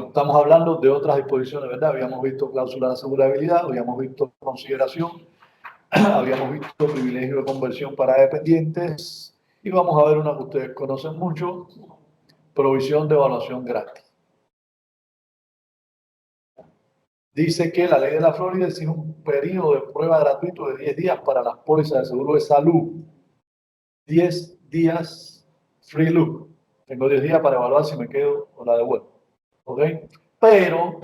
estamos hablando de otras disposiciones, ¿verdad? Habíamos visto cláusula de asegurabilidad, habíamos visto consideración, habíamos visto privilegio de conversión para dependientes y vamos a ver una que ustedes conocen mucho, provisión de evaluación gratis. Dice que la ley de la Florida exige un periodo de prueba gratuito de 10 días para las pólizas de seguro de salud. 10 días free look. Tengo 10 días para evaluar si me quedo o la devuelvo. ¿Ok? Pero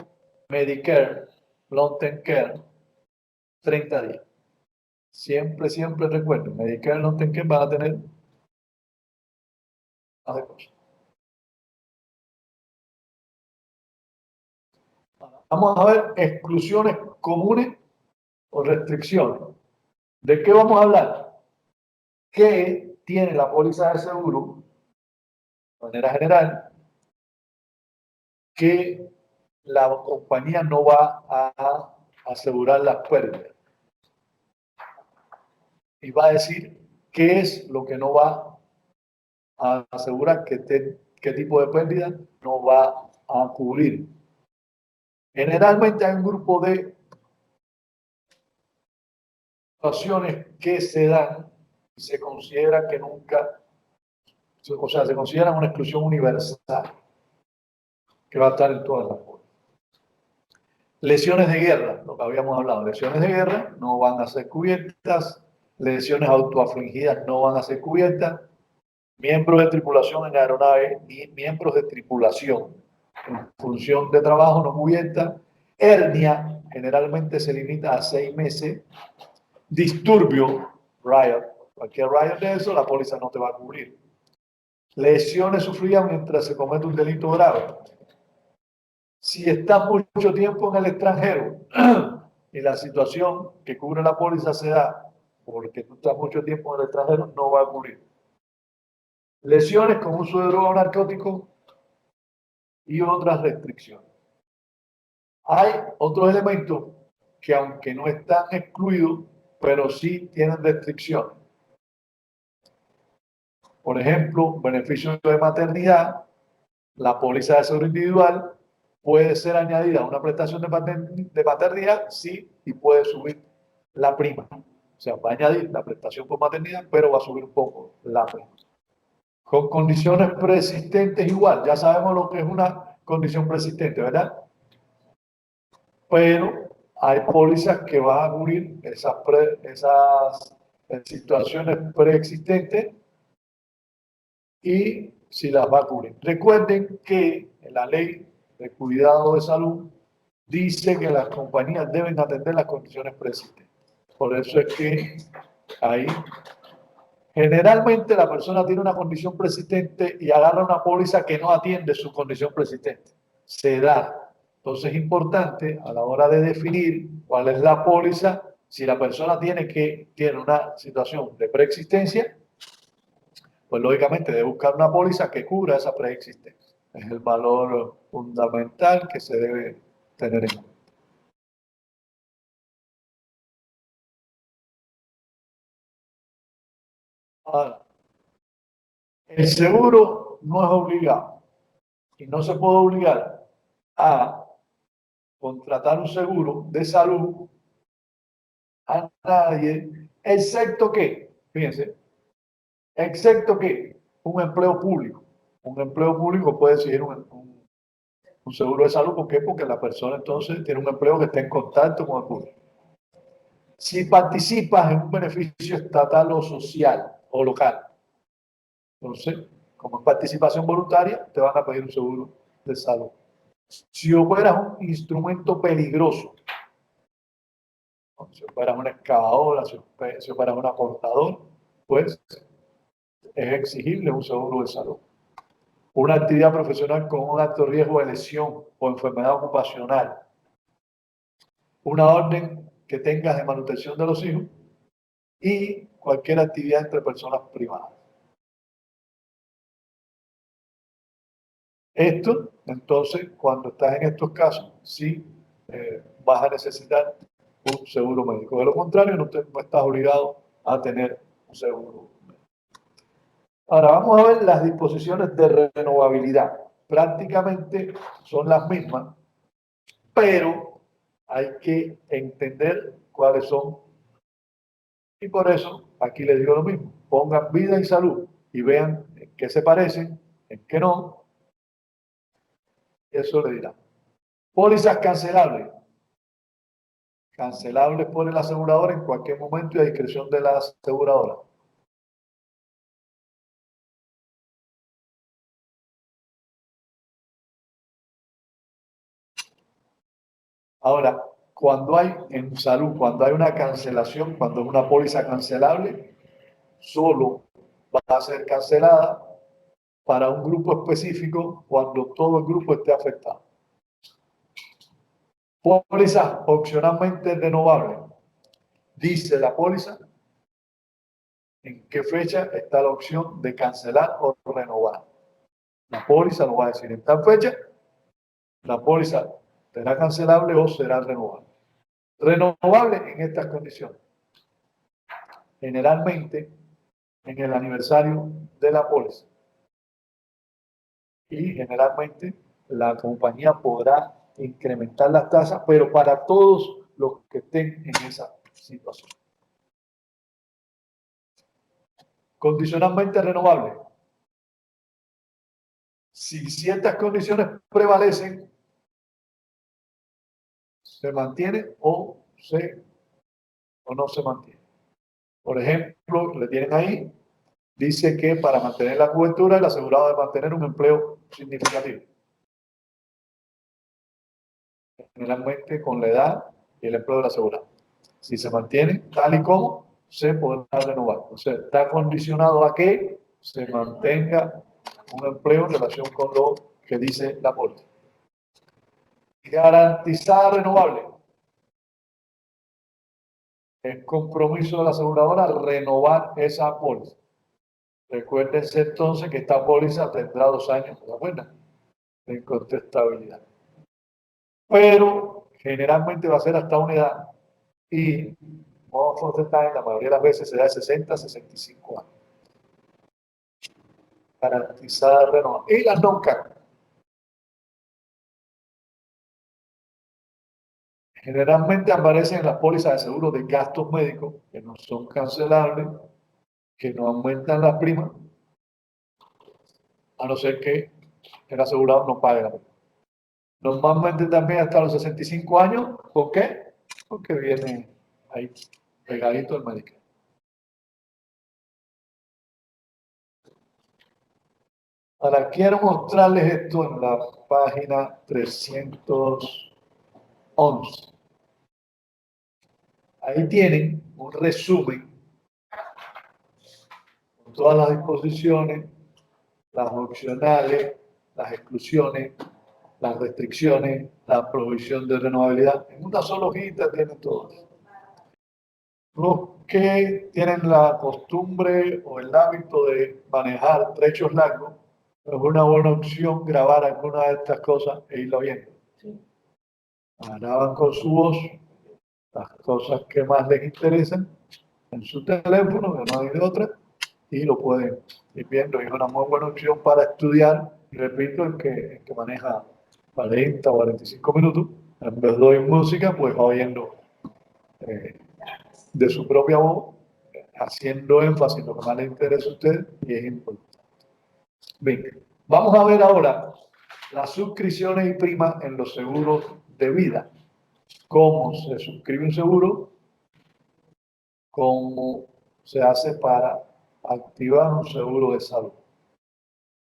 Medicare, Long Term Care, 30 días. Siempre, siempre recuerden, Medicare, Long Term Care van a tener más de cosas. Vamos a ver exclusiones comunes o restricciones. ¿De qué vamos a hablar? ¿Qué tiene la póliza de seguro, de manera general, que la compañía no va a asegurar las pérdidas? Y va a decir qué es lo que no va a asegurar, qué tipo de pérdida no va a cubrir. Generalmente hay un grupo de situaciones que se dan y se considera que nunca, o sea, se considera una exclusión universal que va a estar en todas las pólizas. Lesiones de guerra, lo que habíamos hablado, lesiones de guerra no van a ser cubiertas, lesiones autoafligidas no van a ser cubiertas, miembros de tripulación en aeronave ni miembros de tripulación en función de trabajo no cubierta, hernia generalmente se limita a 6 meses, disturbio, riot, cualquier riot de eso, la póliza no te va a cubrir. Lesiones sufridas mientras se comete un delito grave. Si estás mucho tiempo en el extranjero y la situación que cubre la póliza se da porque tú estás mucho tiempo en el extranjero, no va a cubrir. Lesiones con uso de droga o narcótico y otras restricciones. Hay otros elementos que aunque no están excluidos, pero sí tienen restricciones. Por ejemplo, beneficios de maternidad, la póliza de seguro individual puede ser añadida a una prestación de maternidad, sí, y puede subir la prima. O sea, va a añadir la prestación por maternidad, pero va a subir un poco la prima. Con condiciones preexistentes igual, ya sabemos lo que es una condición preexistente, ¿verdad? Pero hay pólizas que van a cubrir esas situaciones preexistentes y si las va a cubrir. Recuerden que en la ley de cuidado de salud dice que las compañías deben atender las condiciones preexistentes. Por eso es que ahí generalmente la persona tiene una condición preexistente y agarra una póliza que no atiende su condición preexistente. Se da. Entonces es importante a la hora de definir cuál es la póliza, si la persona tiene una situación de preexistencia, pues lógicamente debe buscar una póliza que cubra esa preexistencia. Es el valor fundamental que se debe tener en cuenta. Ahora, el seguro no es obligado y no se puede obligar a contratar un seguro de salud a nadie, excepto que, fíjense, excepto que un empleo público. Un empleo público puede exigir un seguro de salud. ¿Por qué? Porque la persona entonces tiene un empleo que está en contacto con el público. Si participas en un beneficio estatal o social o local, entonces, como es participación voluntaria, te van a pedir un seguro de salud. Si operas un instrumento peligroso, si operas una excavadora, si operas un aportador, pues es exigible un seguro de salud. Una actividad profesional con un alto riesgo de lesión o enfermedad ocupacional. Una orden que tengas de manutención de los hijos y cualquier actividad entre personas privadas. Esto, entonces, cuando estás en estos casos, sí vas a necesitar un seguro médico. De lo contrario, no estás obligado a tener un seguro médico. Ahora vamos a ver las disposiciones de renovabilidad. prácticamente son las mismas, pero hay que entender cuáles son. Y por eso aquí les digo lo mismo. Pongan vida y salud y vean en qué se parecen, en qué no. Eso le dirá. Pólizas cancelables. Cancelables por el asegurador en cualquier momento y a discreción de la aseguradora. Ahora, cuando hay en salud, cuando hay una cancelación, cuando es una póliza cancelable, solo va a ser cancelada para un grupo específico cuando todo el grupo esté afectado. Póliza opcionalmente renovable. Dice la póliza en qué fecha está la opción de cancelar o renovar. La póliza nos va a decir en tal fecha, la póliza será cancelable o será renovable. Renovable en estas condiciones. Generalmente en el aniversario de la póliza. Y generalmente la compañía podrá incrementar las tasas, pero para todos los que estén en esa situación. Condicionalmente renovable. Si ciertas condiciones prevalecen, se mantiene o no se mantiene. Por ejemplo, le tienen ahí, dice que para mantener la cobertura el asegurado debe mantener un empleo significativo. Generalmente con la edad y el empleo del asegurado. Si se mantiene tal y como, se podrá renovar. O sea, está condicionado a que se mantenga un empleo en relación con lo que dice la póliza. Garantizada renovable. Es compromiso de la aseguradora renovar esa póliza. Recuérdense entonces que esta póliza tendrá 2 años de incontestabilidad. Pero generalmente va a ser hasta una edad y la mayoría de las veces se da de 60 a 65 años. Garantizada renovada. Y las non-CAC. Generalmente aparecen en las pólizas de seguro de gastos médicos que no son cancelables, que no aumentan las primas, a no ser que el asegurado no pague la prima. Normalmente también hasta los 65 años. ¿Por qué? Porque viene ahí pegadito el Medicare. Ahora quiero mostrarles esto en la página 311. Ahí tienen un resumen con todas las disposiciones, las opcionales, las exclusiones, las restricciones, la provisión de renovabilidad. En una sola hojita tienen todo. Los que tienen la costumbre o el hábito de manejar trechos largos, es una buena opción grabar alguna de estas cosas e irlo viendo. Graban con su voz las cosas que más les interesan en su teléfono, que no hay de otra, y lo pueden ir viendo. Es una muy buena opción para estudiar. Y repito, el que maneja 40 o 45 minutos, en vez de oír música, pues va oyendo de su propia voz, haciendo énfasis en lo que más le interesa a usted y es importante. Bien, vamos a ver ahora las suscripciones y primas en los seguros de vida. Cómo se suscribe un seguro, cómo se hace para activar un seguro de salud.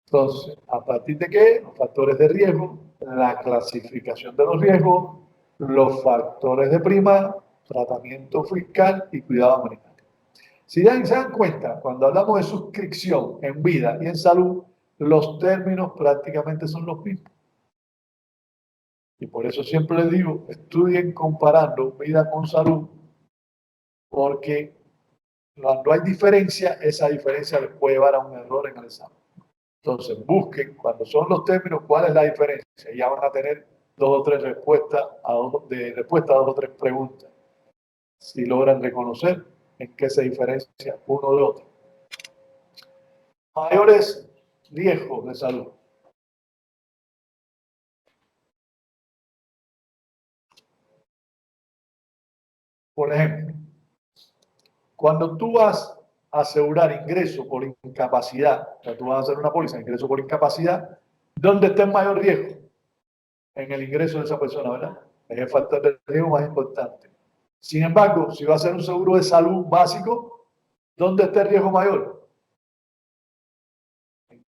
Entonces, ¿a partir de qué? Los factores de riesgo, la clasificación de los riesgos, los factores de prima, tratamiento fiscal y cuidado ambiental. Si se dan cuenta, cuando hablamos de suscripción en vida y en salud, los términos prácticamente son los mismos. Y por eso siempre les digo, estudien comparando vida con salud, porque cuando hay diferencia, esa diferencia les puede llevar a un error en el examen. Entonces, busquen cuando son los términos cuál es la diferencia. Y ya van a tener 2 o 3 respuestas a 2 o 3 preguntas. Si logran reconocer en qué se diferencia uno de otro. Mayores riesgos de salud. Por ejemplo, cuando tú vas a asegurar ingreso por incapacidad, o sea, tú vas a hacer una póliza de ingreso por incapacidad, ¿dónde está el mayor riesgo? En el ingreso de esa persona, ¿verdad? Es el factor de riesgo más importante. Sin embargo, si va a ser un seguro de salud básico, ¿dónde está el riesgo mayor?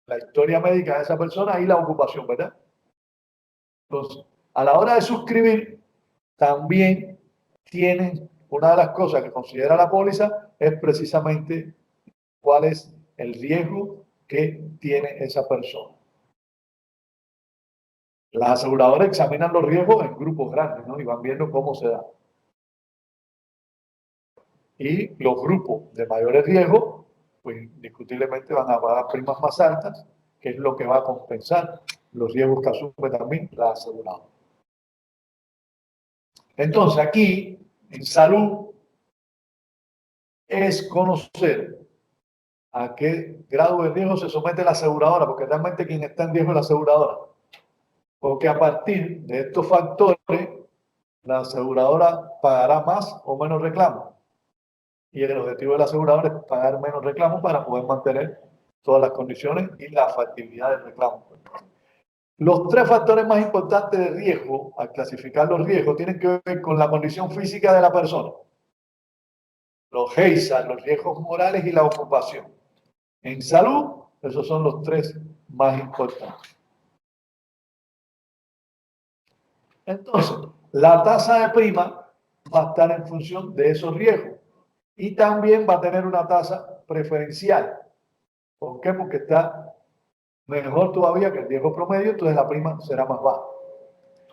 La historia médica de esa persona y la ocupación, ¿verdad? Entonces, a la hora de suscribir, también tienen una de las cosas que considera la póliza es precisamente cuál es el riesgo que tiene esa persona. Las aseguradoras examinan los riesgos en grupos grandes, ¿no? Y van viendo cómo se da. Y los grupos de mayores riesgos, pues indiscutiblemente van a pagar primas más altas, que es lo que va a compensar los riesgos que asume también la aseguradora. Entonces, aquí, en salud, es conocer a qué grado de riesgo se somete la aseguradora, porque realmente quien está en riesgo es la aseguradora. Porque a partir de estos factores, la aseguradora pagará más o menos reclamos. Y el objetivo de la aseguradora es pagar menos reclamos para poder mantener todas las condiciones y la factibilidad del reclamo. Los tres factores más importantes de riesgo, al clasificar los riesgos, tienen que ver con la condición física de la persona. Los HEISA, los riesgos morales y la ocupación. En salud, esos son los tres más importantes. Entonces, la tasa de prima va a estar en función de esos riesgos y también va a tener una tasa preferencial. ¿Por qué? Porque está mejor todavía que el riesgo promedio, entonces la prima será más baja.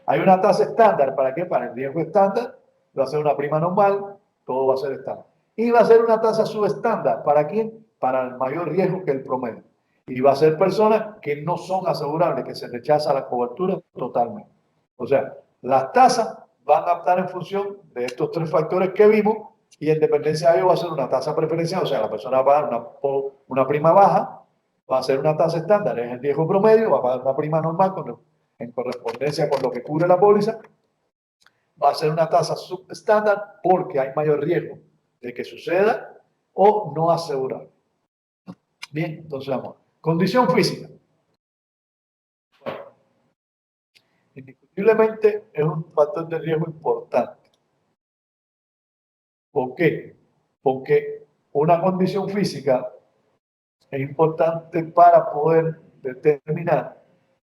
Hay una tasa estándar, ¿para qué? Para el riesgo estándar, va a ser una prima normal, todo va a ser estándar. Y va a ser una tasa subestándar, ¿para quién? Para el mayor riesgo que el promedio. Y va a ser personas que no son asegurables, que se rechaza la cobertura totalmente. O sea, las tasas van a estar en función de estos tres factores que vimos y en dependencia de ello va a ser una tasa preferencial, o sea, la persona va a pagar una prima baja, va a ser una tasa estándar, es el riesgo promedio, va a pagar una prima normal en correspondencia con lo que cubre la póliza, va a ser una tasa subestándar porque hay mayor riesgo de que suceda o no asegurar. Bien, entonces vamos. Condición física. Indiscutiblemente es un factor de riesgo importante. ¿Por qué? Porque una condición física es importante para poder determinar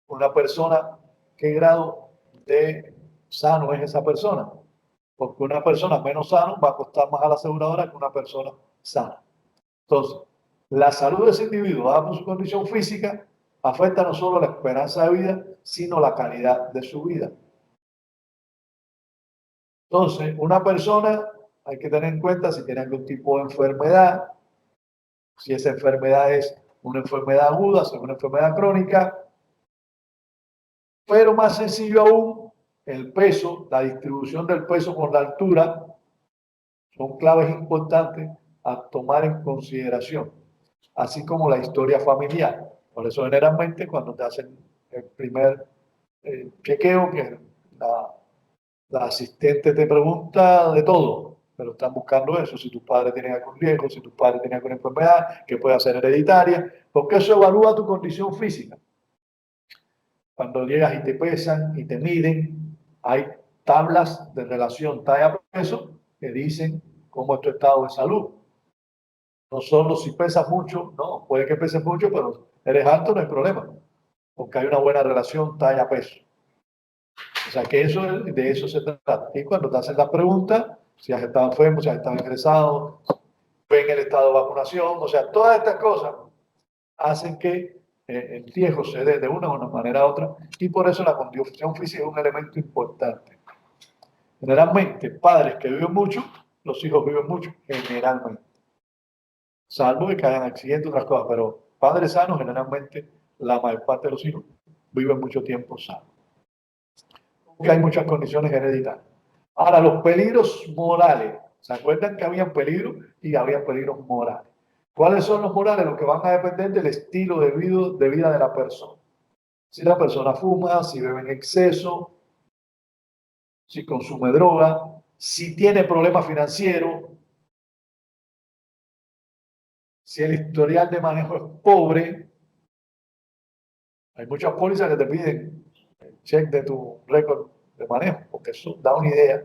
una persona qué grado de sano es esa persona. Porque una persona menos sana va a costar más a la aseguradora que una persona sana. Entonces, la salud de ese individuo, dada por su condición física, afecta no solo la esperanza de vida, sino la calidad de su vida. Entonces, una persona hay que tener en cuenta si tiene algún tipo de enfermedad, si esa enfermedad es una enfermedad aguda, si es una enfermedad crónica, pero más sencillo aún, el peso, la distribución del peso con la altura, son claves importantes a tomar en consideración, así como la historia familiar. Por eso generalmente cuando te hacen el primer chequeo, que la asistente te pregunta de todo, pero están buscando eso, si tus padres tienen algún riesgo, si tus padres tienen alguna enfermedad que pueda ser hereditaria, porque eso evalúa tu condición física. Cuando llegas y te pesan y te miden, hay tablas de relación talla-peso que dicen cómo es tu estado de salud. No solo si pesas mucho, no, puede que peses mucho, pero eres alto, no hay problema, porque hay una buena relación talla-peso. O sea que de eso se trata. Y cuando te hacen las preguntas, si has estado enfermo, si has estado ingresado, ven el estado de vacunación, o sea, todas estas cosas hacen que el riesgo se dé de una u manera u otra, y por eso la condición física es un elemento importante. Generalmente, padres que viven mucho, los hijos viven mucho, generalmente. Salvo que hayan accidentes, otras cosas, pero padres sanos, generalmente, la mayor parte de los hijos viven mucho tiempo sanos. Porque hay muchas condiciones hereditarias. Ahora, los peligros morales. ¿Se acuerdan que habían peligros y habían peligros morales? ¿Cuáles son los morales? Los que van a depender del estilo de vida de la persona. Si la persona fuma, si bebe en exceso, si consume droga, si tiene problemas financieros, si el historial de manejo es pobre. Hay muchas pólizas que te piden el check de tu récord de manejo, porque eso da una idea.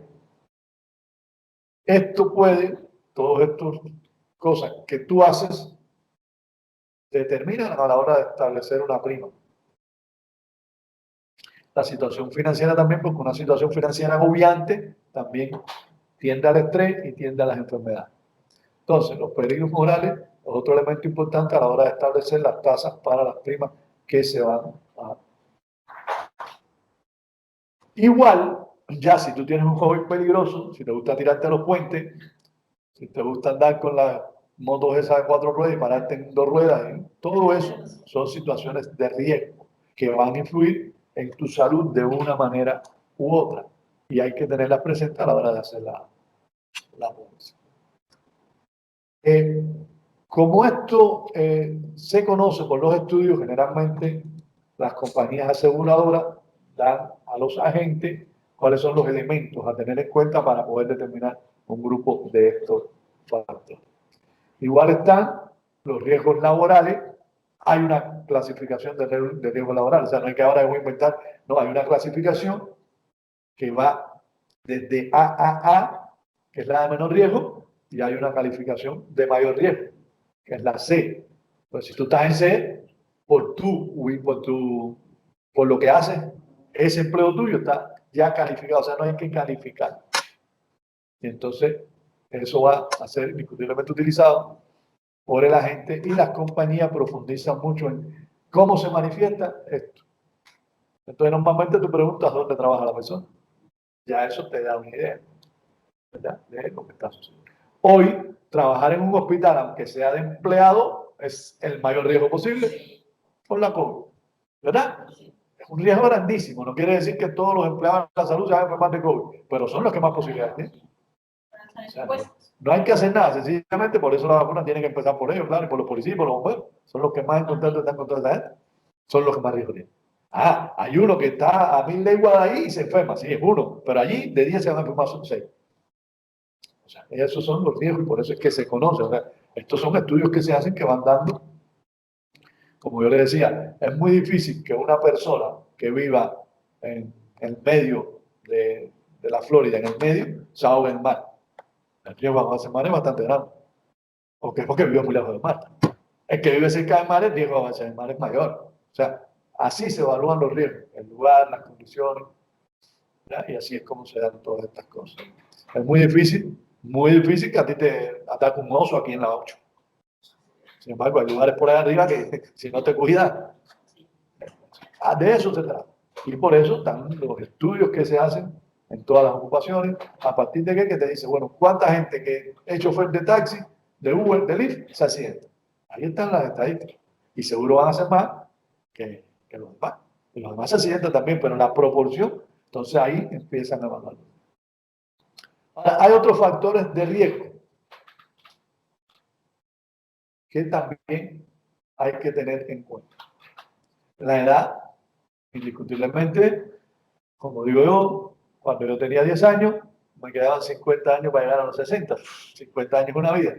Esto puede, todas estas cosas que tú haces, determinan a la hora de establecer una prima. La situación financiera también, porque una situación financiera agobiante también tiende al estrés y tiende a las enfermedades. Entonces, los peligros morales es otro elemento importante a la hora de establecer las tasas para las primas que se van a... Igual, ya si tú tienes un hobby peligroso, si te gusta tirarte a los puentes, si te gusta andar con las motos esas de 4 ruedas y pararte en 2 ruedas, todo eso son situaciones de riesgo que van a influir en tu salud de una manera u otra. Y hay que tenerlas presentes a la hora de hacer la póliza. Como esto se conoce por los estudios, generalmente las compañías aseguradoras dan a los agentes cuáles son los elementos a tener en cuenta para poder determinar un grupo de estos factores. Igual están los riesgos laborales. Hay una clasificación de riesgos laborales, o sea, no hay que ahora voy a inventar, no, hay una clasificación que va desde AAA, que es la de menor riesgo, y hay una calificación de mayor riesgo, que es la C. Pues si tú estás en C, por lo que haces, ese empleo tuyo está ya calificado, o sea, no hay que calificar. Y entonces, eso va a ser indiscutiblemente utilizado por el agente y las compañías profundizan mucho en cómo se manifiesta esto. Entonces, normalmente tú preguntas dónde trabaja la persona. Ya eso te da una idea, ¿verdad? De lo que está sucediendo. Hoy, trabajar en un hospital, aunque sea de empleado, es el mayor riesgo posible por la COVID, ¿verdad? Es un riesgo grandísimo. No quiere decir que todos los empleados de la salud se van a enfermar de COVID, pero son los que más posibilidades tienen. O sea, no hay que hacer nada, sencillamente por eso la vacuna tiene que empezar por ellos, claro, y por los policías y por los bomberos. Son los que más en contacto están con toda esa gente. Son los que más riesgo tienen. Ah, hay uno que está a 1000 leguas de ahí y se enferma, sí, es uno, pero allí de 10 se van a enfermar son 6. O sea, esos son los riesgos y por eso es que se conoce. O sea, estos son estudios que se hacen que van dando, como yo le decía, es muy difícil que una persona que viva en el medio de la Florida, en el medio, se ahogue en el mar. El riesgo bajo ese mar es bastante grande. Porque vive muy lejos del mar. El que vive cerca del mar, el riesgo bajo ese mar es mayor. O sea, así se evalúan los riesgos, el lugar, las condiciones, ¿ya? Y así es como se dan todas estas cosas. Es muy difícil que a ti te ataque un oso aquí en la 8. Sin embargo, hay lugares por ahí arriba que si no te cuidas, de eso se trata. Y por eso están los estudios que se hacen en todas las ocupaciones, a partir de que te dice, bueno, ¿cuánta gente que es chofer de taxi, de Uber, de Lyft, se accidenta? Ahí están las estadísticas. Y seguro van a ser más que los demás. Y los demás se accidentan también, pero la proporción, entonces ahí empiezan a evaluar. Ahora, hay otros factores de riesgo que también hay que tener en cuenta. La edad, indiscutiblemente, como digo yo, cuando yo tenía 10 años, me quedaban 50 años para llegar a los 60. 50 años es una vida.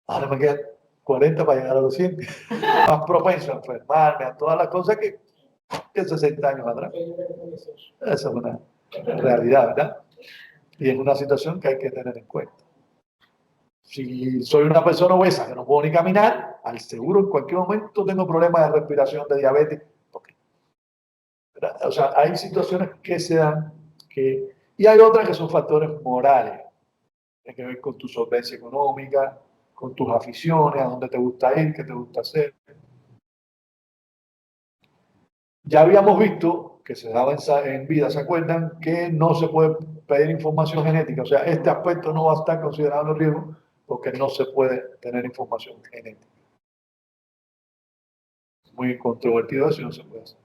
Ahora me quedan 40 para llegar a los 100. Más propenso a enfermarme, a todas las cosas que 60 años atrás. Esa es una realidad, ¿verdad? Y es una situación que hay que tener en cuenta. Si soy una persona obesa que no puedo ni caminar, al seguro en cualquier momento tengo problemas de respiración, de diabetes. O sea, hay situaciones que se dan y hay otras que son factores morales. Tiene que ver con tu solvencia económica, con tus aficiones, a dónde te gusta ir, qué te gusta hacer. Ya habíamos visto que se daba en vida, ¿se acuerdan? Que no se puede pedir información genética. O sea, este aspecto no va a estar considerado en riesgo porque no se puede tener información genética. Muy controvertido eso y no se puede hacer.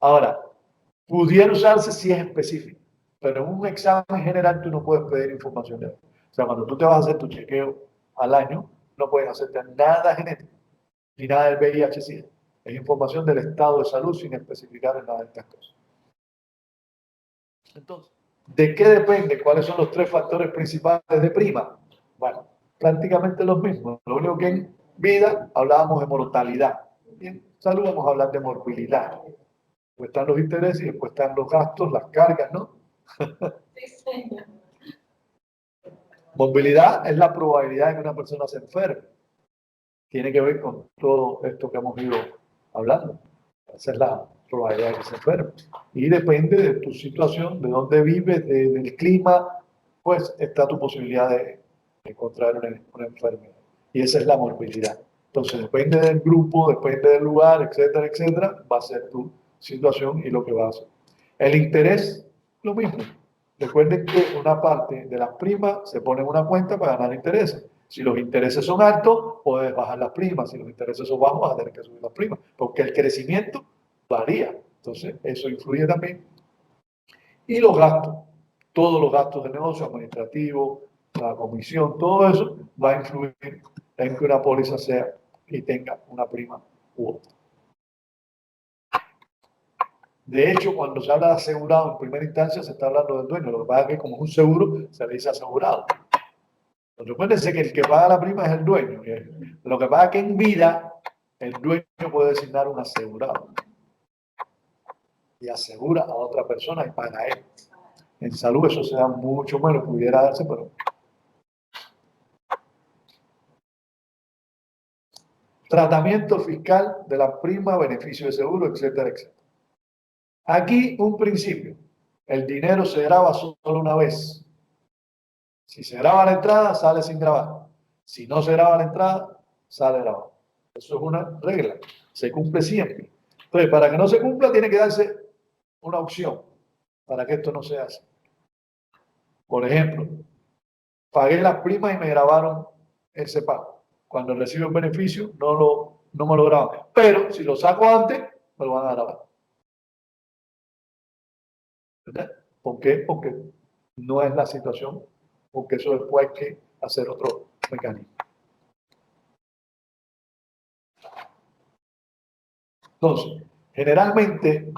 Ahora, pudiera usarse si es específico, pero en un examen general tú no puedes pedir información de eso. O sea, cuando tú te vas a hacer tu chequeo al año, no puedes hacerte nada genético, ni nada del VIH-Sida. Es información del estado de salud sin especificar en nada de estas cosas. Entonces, ¿de qué depende? ¿Cuáles son los tres factores principales de prima? Bueno, prácticamente los mismos. Lo único que en vida hablábamos de mortalidad. Y en salud vamos a hablar de morbilidad. Después están los intereses y después están los gastos, las cargas, ¿no? Movilidad es la probabilidad de que una persona se enferme. Tiene que ver con todo esto que hemos ido hablando. Esa es la probabilidad de que se enferme. Y depende de tu situación, de dónde vives, del clima, pues está tu posibilidad de contraer una enfermedad. Y esa es la morbilidad. Entonces, depende del grupo, depende del lugar, etcétera, etcétera, va a ser tu situación y lo que va a hacer. El interés, lo mismo. Recuerden que una parte de las primas se pone en una cuenta para ganar intereses. Si los intereses son altos, puedes bajar las primas. Si los intereses son bajos, vas a tener que subir las primas. Porque el crecimiento varía. Entonces, eso influye también. Y los gastos. Todos los gastos de negocio, administrativo, la comisión, todo eso va a influir en que una póliza sea y tenga una prima u otra. De hecho, cuando se habla de asegurado en primera instancia, se está hablando del dueño. Lo que pasa es que como es un seguro, se le dice asegurado. Recuérdense que el que paga la prima es el dueño. Lo que pasa es que en vida, el dueño puede designar un asegurado. Y asegura a otra persona y paga a él. En salud eso se da mucho menos, pudiera darse, pero... Tratamiento fiscal de la prima, beneficio de seguro, etcétera, etcétera. Aquí un principio. El dinero se graba solo una vez. Si se graba la entrada, sale sin grabar. Si no se graba la entrada, sale grabado. Eso es una regla. Se cumple siempre. Entonces, para que no se cumpla, tiene que darse una opción para que esto no se haga. Por ejemplo, pagué las primas y me grabaron ese pago. Cuando recibo el beneficio, no me lo graban. Pero si lo saco antes, me lo van a grabar. ¿Verdad? ¿Por qué? Porque no es la situación, porque eso después hay que hacer otro mecanismo. Entonces, generalmente,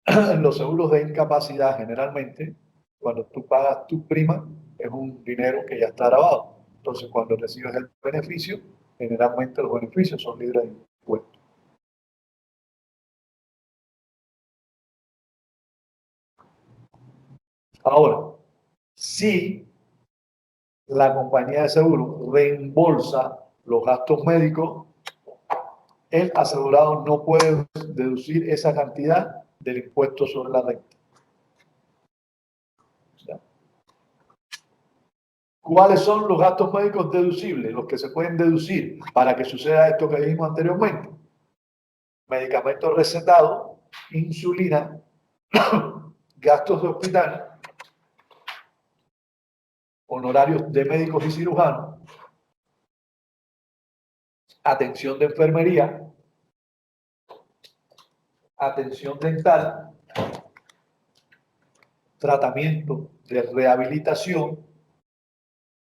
en los seguros de incapacidad, generalmente, cuando tú pagas tu prima, es un dinero que ya está grabado. Entonces, cuando recibes el beneficio, generalmente los beneficios son libres de impuestos. Ahora, si la compañía de seguro reembolsa los gastos médicos, el asegurado no puede deducir esa cantidad del impuesto sobre la renta. ¿Cuáles son los gastos médicos deducibles? Los que se pueden deducir para que suceda esto que dijimos anteriormente. Medicamentos recetados, insulina, gastos de hospital, honorarios de médicos y cirujanos, atención de enfermería, atención dental, tratamiento de rehabilitación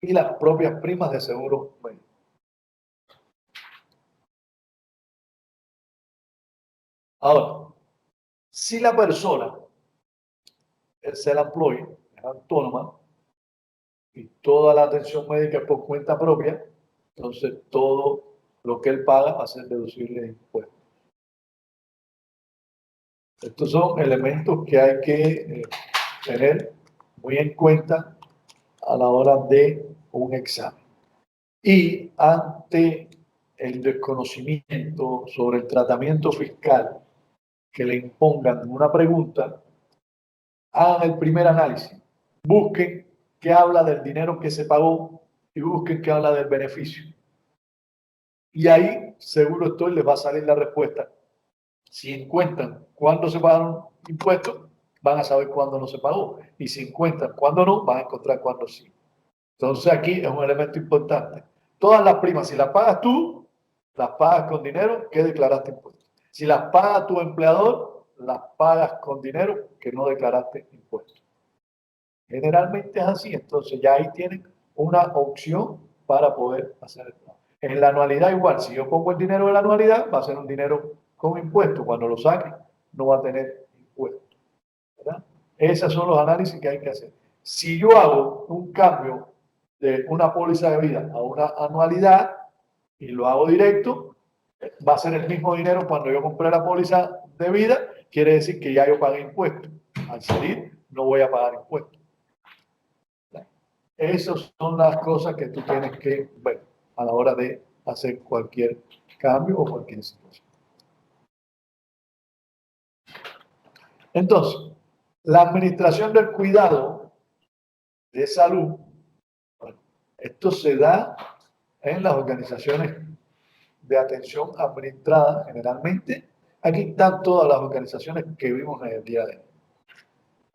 y las propias primas de seguro médico. Ahora, si la persona es self-employed, es autónoma, y toda la atención médica es por cuenta propia, entonces todo lo que él paga va a ser deducible de impuestos. Estos son elementos que hay que tener muy en cuenta a la hora de un examen. Y ante el desconocimiento sobre el tratamiento fiscal que le impongan una pregunta, hagan el primer análisis. Busquen qué habla del dinero que se pagó y busquen qué habla del beneficio. Y ahí, seguro estoy, les va a salir la respuesta. Si encuentran cuándo se pagaron impuestos, van a saber cuándo no se pagó. Y si encuentran cuándo no, van a encontrar cuándo sí. Entonces aquí es un elemento importante. Todas las primas, si las pagas tú, las pagas con dinero que declaraste impuestos. Si las paga tu empleador, las pagas con dinero que no declaraste impuestos. Generalmente es así, entonces ya ahí tienen una opción para poder hacer el plan. En la anualidad igual, si yo pongo el dinero de la anualidad, va a ser un dinero con impuestos. Cuando lo saque, no va a tener impuestos. ¿Verdad? Esos son los análisis que hay que hacer. Si yo hago un cambio de una póliza de vida a una anualidad y lo hago directo, va a ser el mismo dinero cuando yo compré la póliza de vida, quiere decir que ya yo pagué impuestos. Al salir no voy a pagar impuestos. Esas son las cosas que tú tienes que ver a la hora de hacer cualquier cambio o cualquier situación. Entonces, la administración del cuidado de salud, bueno, esto se da en las organizaciones de atención administrada generalmente. Aquí están todas las organizaciones que vimos en el día de hoy.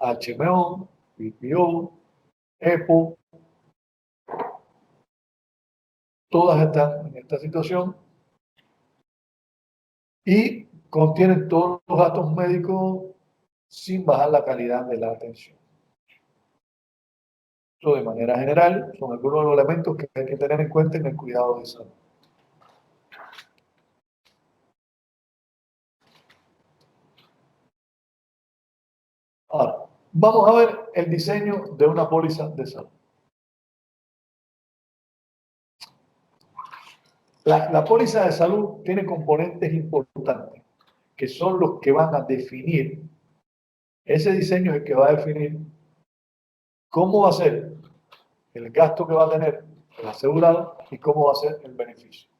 HMO, BPO, EPO, todas están en esta situación y contienen todos los datos médicos sin bajar la calidad de la atención. Eso de manera general son algunos de los elementos que hay que tener en cuenta en el cuidado de salud. Ahora, vamos a ver el diseño de una póliza de salud. La póliza de salud tiene componentes importantes, que son los que van a definir, ese diseño es el que va a definir cómo va a ser el gasto que va a tener el asegurado y cómo va a ser el beneficio.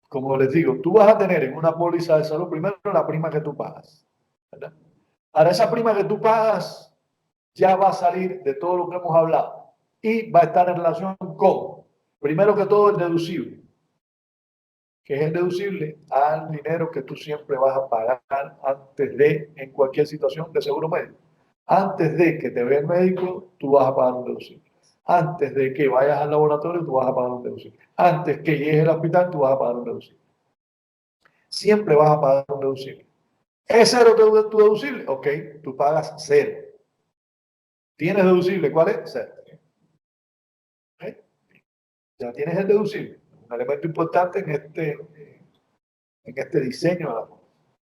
Como les digo, tú vas a tener en una póliza de salud primero la prima que tú pagas, ¿verdad? Ahora, esa prima que tú pagas ya va a salir de todo lo que hemos hablado y va a estar en relación con, primero que todo, el deducible, que es el deducible al dinero que tú siempre vas a pagar antes de, en cualquier situación de seguro médico. Antes de que te vea el médico, tú vas a pagar un deducible. Antes de que vayas al laboratorio, tú vas a pagar un deducible. Antes que llegues al hospital, tú vas a pagar un deducible. Siempre vas a pagar un deducible. ¿Es cero tu deducible? Ok, tú pagas cero. ¿Tienes deducible? ¿Cuál es? Cero. ¿Okay? Ya tienes el deducible. Un elemento importante en este diseño de la póliza.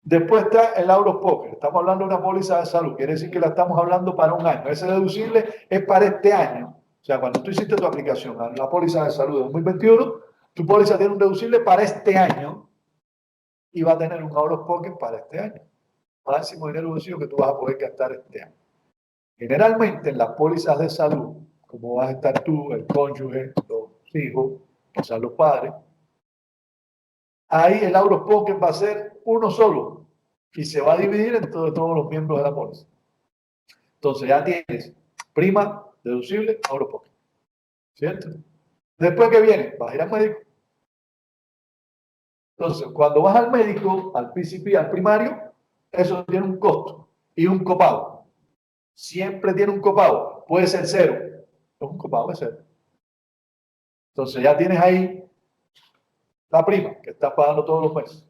Después está el out of pocket. Estamos hablando de una póliza de salud. Quiere decir que la estamos hablando para un año. Ese deducible es para este año. O sea, cuando tú hiciste tu aplicación a la póliza de salud de 2021, tu póliza tiene un deducible para este año y va a tener un out of pocket para este año. Máximo dinero bolsillo que tú vas a poder gastar este año. Generalmente en las pólizas de salud, como vas a estar tú, el cónyuge, los hijos, o sea, los padres, ahí el out of pocket va a ser uno solo y se va a dividir entre todos los miembros de la póliza. Entonces ya tienes prima, deducible, out of pocket. ¿Cierto? Después que viene, vas a ir al médico. Entonces, cuando vas al médico, al PCP, al primario, eso tiene un costo y un copago. Siempre tiene un copago. Puede ser cero. Es un copago de cero. Entonces ya tienes ahí la prima que estás pagando todos los meses.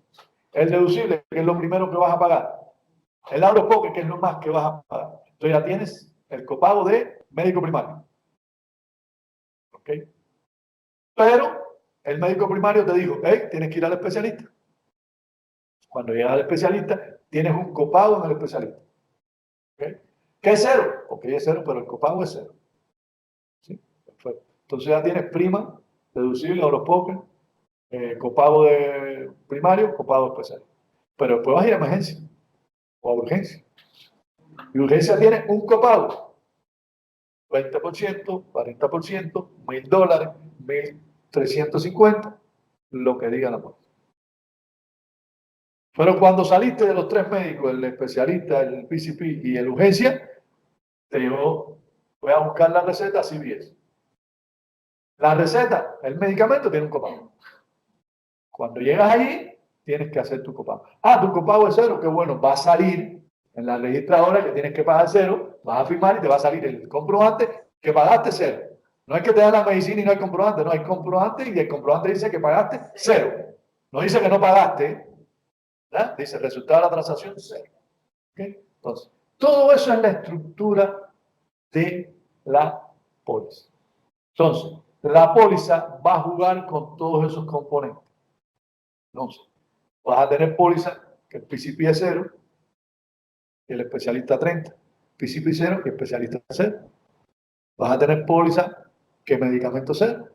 El deducible, que es lo primero que vas a pagar. El out of pocket, que es lo más que vas a pagar. Entonces ya tienes el copago de médico primario. ¿Ok? Pero el médico primario te dijo, hey, tienes que ir al especialista. Cuando llegas al especialista, tienes un copago en el especialista. ¿Okay? ¿Qué es cero? Ok, es cero, pero el copago es cero. ¿Sí? Perfecto. Entonces ya tienes prima, deducible, out of pocket, copago de primario, copago especial. Pero después vas a ir a emergencia o a urgencia. Y urgencia tiene un copago, 20%, 40%, $1,000, 1,350, lo que diga la póliza. Pero cuando saliste de los tres médicos, el especialista, el PCP y el urgencia, te digo, voy a buscar la receta CVS. La receta, el medicamento tiene un copago. Cuando llegas allí, tienes que hacer tu copago. Ah, tu copago es cero, qué bueno, va a salir en la registradora que tienes que pagar cero, vas a firmar y te va a salir el comprobante que pagaste cero. No es que te dan la medicina y no hay comprobante, no hay comprobante y el comprobante dice que pagaste cero. No dice que no pagaste, ¿verdad? Dice resultado de la transacción cero. ¿Okay? Entonces, todo eso es la estructura de la póliza. Entonces, la póliza va a jugar con todos esos componentes. Entonces, vas a tener póliza que el PCP es cero, y el especialista 30. PCP 0 y especialista 0. Vas a tener póliza que medicamento 0,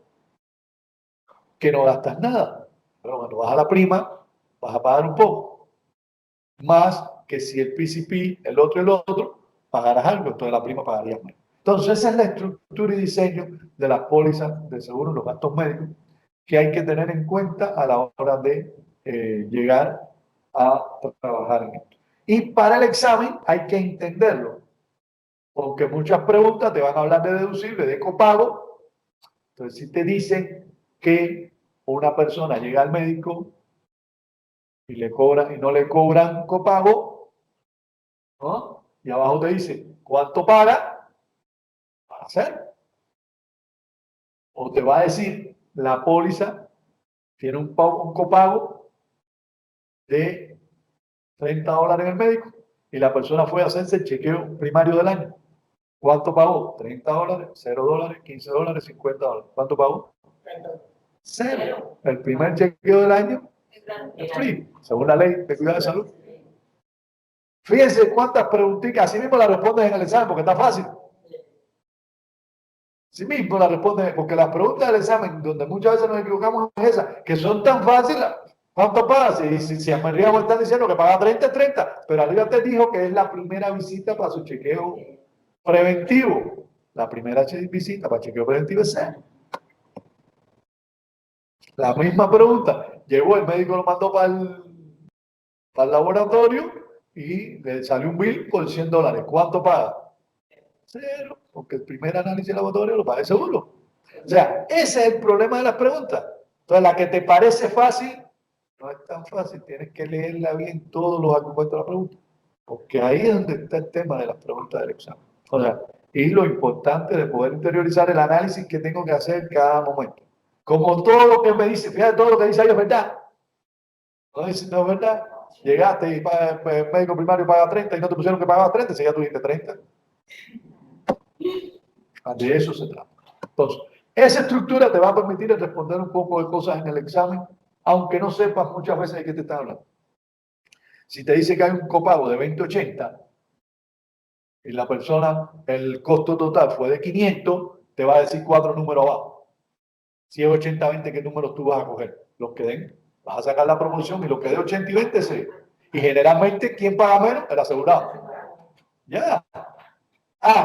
que no gastas nada. Pero cuando vas a la prima, vas a pagar un poco. Más que si el PCP, el otro, pagarás algo, entonces la prima pagaría menos. Entonces, esa es la estructura y diseño de las pólizas de seguro, los gastos médicos, que hay que tener en cuenta a la hora de llegar a trabajar en esto. Y para el examen hay que entenderlo, porque muchas preguntas te van a hablar de deducible, de copago. Entonces, si te dicen que una persona llega al médico y no le cobran copago, ¿no? Y abajo te dice cuánto paga para hacer. O te va a decir la póliza tiene un copago de $30 en el médico y la persona fue a hacerse el chequeo primario del año. ¿Cuánto pagó? $30, $0, $15, $50. ¿Cuánto pagó? 0. El primer chequeo del año es free, según la ley de cuidado de salud. Fíjense cuántas preguntitas, así mismo la respondes en el examen, porque está fácil. Así mismo la respondes, porque las preguntas del examen, donde muchas veces nos equivocamos, es esas, que son tan fáciles. ¿Cuánto paga? Si arriba me están diciendo que paga 30, 30, pero arriba te dijo que es la primera visita para su chequeo preventivo. La primera visita para chequeo preventivo es 0. La misma pregunta. Llegó, el médico lo mandó para el laboratorio y le salió un bill por $100. ¿Cuánto paga? 0, porque el primer análisis de laboratorio lo paga el seguro. O sea, ese es el problema de las preguntas. Entonces, la que te parece fácil, no es tan fácil. Tienes que leerla bien todos los argumentos de la pregunta. Porque ahí es donde está el tema de las preguntas del examen. O sea, y lo importante de poder interiorizar el análisis que tengo que hacer cada momento. Como todo lo que me dice, fíjate, todo lo que dice ahí es verdad. No dice, no es verdad. Llegaste y el médico primario paga 30 y no te pusieron que pagabas 30, si ya tuviste 30. De eso se trata. Entonces, esa estructura te va a permitir responder un poco de cosas en el examen, aunque no sepas muchas veces de qué te está hablando. Si te dice que hay un copago de 2080 y la persona, el costo total fue de 500, te va a decir 4 números abajo. Si es 80-20, ¿qué números tú vas a coger? Los que den. Vas a sacar la promoción y los que dé 80 y 20 se. Y generalmente, ¿quién paga menos? El asegurado. Ya.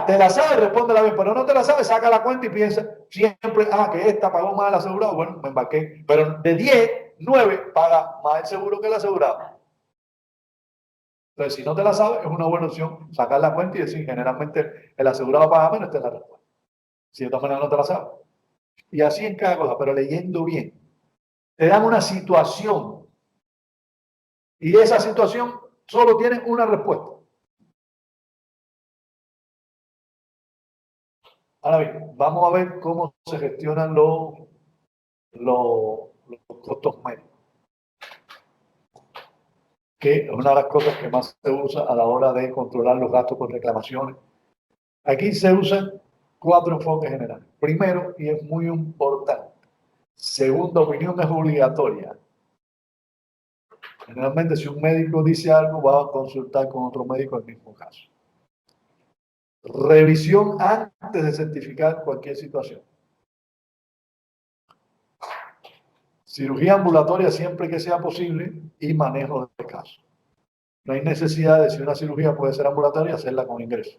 Te la sabes, respóndela bien, pero no te la sabes, saca la cuenta y piensa siempre, que esta pagó más el asegurado, bueno, me embarqué. Pero de 10, 9 paga más el seguro que el asegurado. Entonces, si no te la sabes, es una buena opción sacar la cuenta y decir, generalmente el asegurado paga menos, esta es la respuesta. Si de todas maneras no te la sabes. Y así en cada cosa, pero leyendo bien. Te dan una situación y esa situación solo tiene una respuesta. Ahora bien, vamos a ver cómo se gestionan los costos médicos, que es una de las cosas que más se usa a la hora de controlar los gastos por reclamaciones. Aquí se usan 4 enfoques generales. Primero, y es muy importante, segunda opinión es obligatoria. Generalmente, si un médico dice algo, va a consultar con otro médico en el mismo caso. Revisión antes de certificar cualquier situación. Cirugía ambulatoria siempre que sea posible y manejo de caso. No hay necesidad de, si una cirugía puede ser ambulatoria, hacerla con ingreso.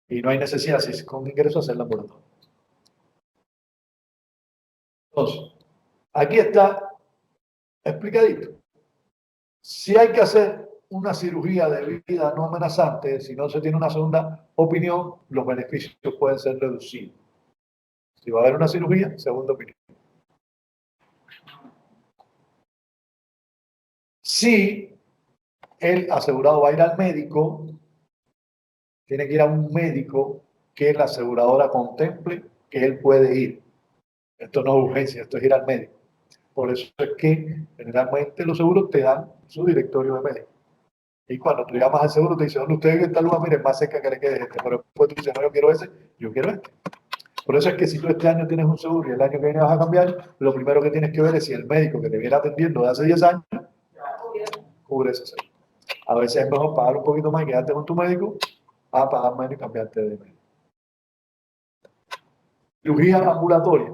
Y no hay necesidad, si es con ingreso, hacerla ambulatoria. Entonces, aquí está explicadito. Si hay que hacer una cirugía de vida no amenazante, si no se tiene una segunda opinión, los beneficios pueden ser reducidos. Si va a haber una cirugía, segunda opinión. Si el asegurado va a ir al médico, tiene que ir a un médico que la aseguradora contemple que él puede ir. Esto no es urgencia, esto es ir al médico. Por eso es que generalmente los seguros te dan su directorio de médico. Y cuando tú llamas al seguro, te dicen, ¿dónde usted en tal lugar? Mire, más cerca que le quede este. Pero después tú dices, no, yo quiero ese, yo quiero este. Por eso es que si tú este año tienes un seguro y el año que viene vas a cambiar, lo primero que tienes que ver es si el médico que te viene atendiendo de hace 10 años cubre ese seguro. A veces es mejor pagar un poquito más y quedarte con tu médico a pagar menos y cambiarte de médico. Cirugía ambulatoria.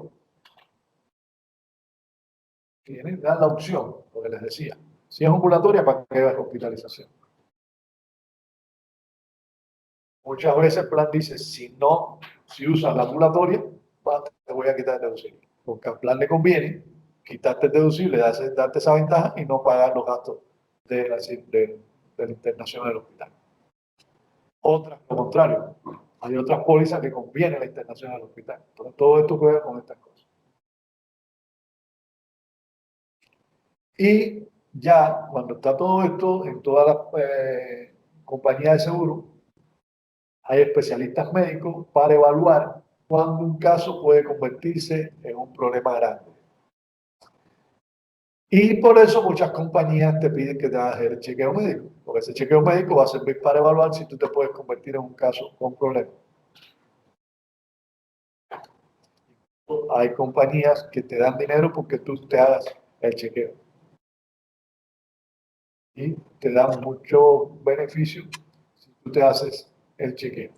Tienen dan la opción, lo que les decía. Si es ambulatoria, ¿para qué es hospitalización? Muchas veces el plan dice, si usas la ambulatoria, te voy a quitar el deducible. Porque al plan le conviene quitarte el deducible, darte esa ventaja y no pagar los gastos de la internación del hospital. Otras, lo contrario, hay otras pólizas que conviene la internación al hospital. Entonces, todo esto juega con estas cosas. Y ya, cuando está todo esto, en todas las compañías de seguro, hay especialistas médicos para evaluar cuándo un caso puede convertirse en un problema grande. Y por eso muchas compañías te piden que te hagas el chequeo médico, porque ese chequeo médico va a servir para evaluar si tú te puedes convertir en un caso con problemas. Hay compañías que te dan dinero porque tú te hagas el chequeo. Y te dan mucho beneficio si tú te haces el chequeo.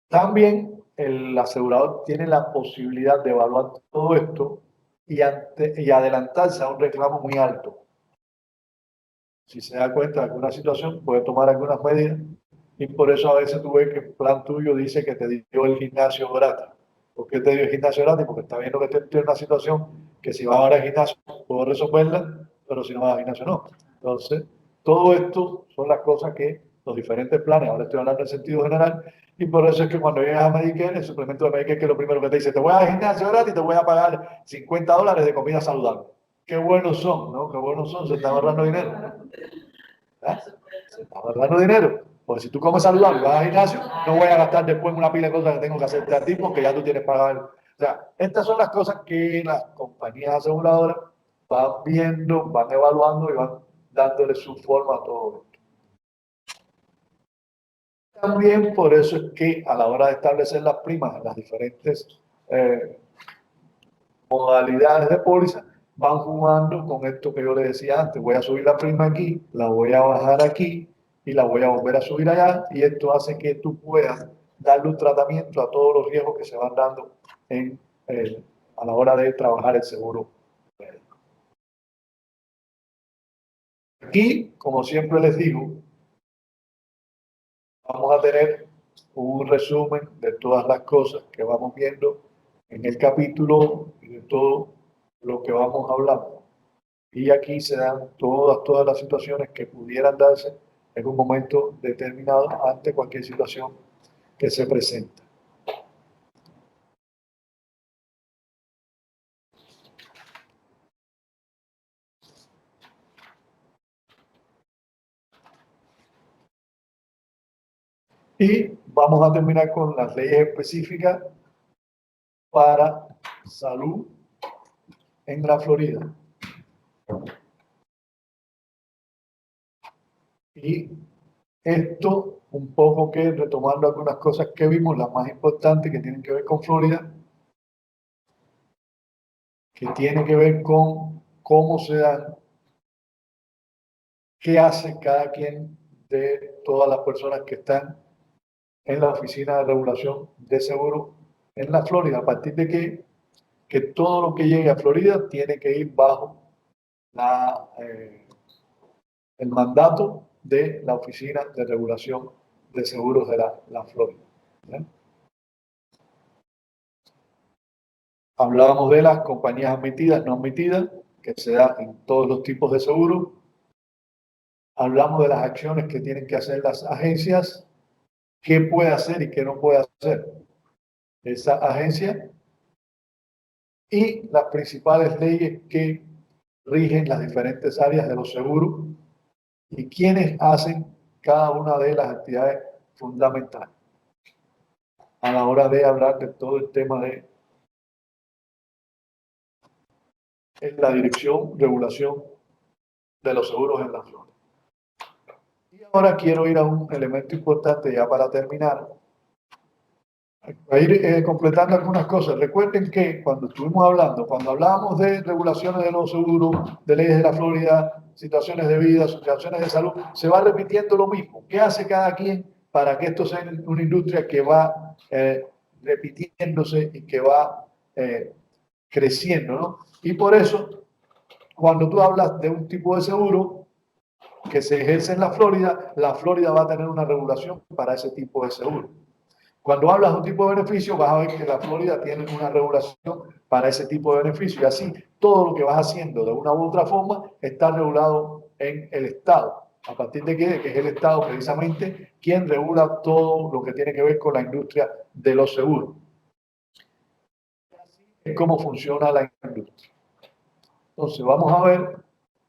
También el asegurador tiene la posibilidad de evaluar todo esto y adelantarse a un reclamo muy alto. Si se da cuenta de alguna situación, puede tomar algunas medidas y por eso a veces tú ves que el plan tuyo dice que te dio el gimnasio gratis. ¿Por qué te dio el gimnasio gratis? Porque está viendo que te tiene una situación que si vas ahora al gimnasio puedo resolverla, pero si no vas al gimnasio no. Entonces, todo esto son las cosas que los diferentes planes, ahora estoy hablando en sentido general, y por eso es que cuando llegas a Medicare, el suplemento de Medicare, que es lo primero que te dice, te voy al gimnasio gratis, te voy a pagar $50 de comida saludable. Qué buenos son, ¿no? Qué buenos son, se está ahorrando dinero. ¿Eh? Se está ahorrando dinero. Porque si tú comes saludable y vas al gimnasio, no voy a gastar después una pila de cosas que tengo que hacerte a ti porque ya tú tienes pagado. O sea, estas son las cosas que las compañías aseguradoras van viendo, van evaluando y van dándole su forma a todo esto. También por eso es que a la hora de establecer las primas en las diferentes modalidades de póliza, van jugando con esto que yo les decía antes. Voy a subir la prima aquí, la voy a bajar aquí y la voy a volver a subir allá. Y esto hace que tú puedas darle un tratamiento a todos los riesgos que se van dando a la hora de trabajar el seguro médico. Aquí, como siempre les digo, vamos a tener un resumen de todas las cosas que vamos viendo en el capítulo y de todo lo que vamos hablando. Y aquí se dan todas las situaciones que pudieran darse en un momento determinado ante cualquier situación que se presenta. Y vamos a terminar con las leyes específicas para salud en la Florida. Y esto, un poco que retomando algunas cosas que vimos, las más importantes que tienen que ver con Florida, que tiene que ver con cómo se dan, qué hace cada quien de todas las personas que están en la Oficina de Regulación de Seguros en la Florida, a partir de que todo lo que llegue a Florida tiene que ir bajo el mandato de la Oficina de Regulación de Seguros de la Florida. ¿Bien? Hablábamos de las compañías admitidas, no admitidas, que se dan en todos los tipos de seguros. Hablamos de las acciones que tienen que hacer las agencias, qué puede hacer y qué no puede hacer esa agencia, y las principales leyes que rigen las diferentes áreas de los seguros y quienes hacen cada una de las actividades fundamentales a la hora de hablar de todo el tema de la dirección, regulación de los seguros en la Florida. Y ahora quiero ir a un elemento importante ya para terminar, a ir completando algunas cosas. Recuerden que cuando estuvimos hablando, cuando hablábamos de regulaciones de los seguros, de leyes de la Florida, situaciones de vida, situaciones de salud, se va repitiendo lo mismo. ¿Qué hace cada quien para que esto sea una industria que va repitiéndose y que va creciendo, ¿no? Y por eso, cuando tú hablas de un tipo de seguro que se ejerce en la Florida va a tener una regulación para ese tipo de seguro. Cuando hablas de un tipo de beneficio, vas a ver que la Florida tiene una regulación para ese tipo de beneficio. Y así, todo lo que vas haciendo de una u otra forma está regulado en el Estado. ¿A partir de qué? De que es el Estado precisamente quien regula todo lo que tiene que ver con la industria de los seguros. Así es como funciona la industria. Entonces, vamos a ver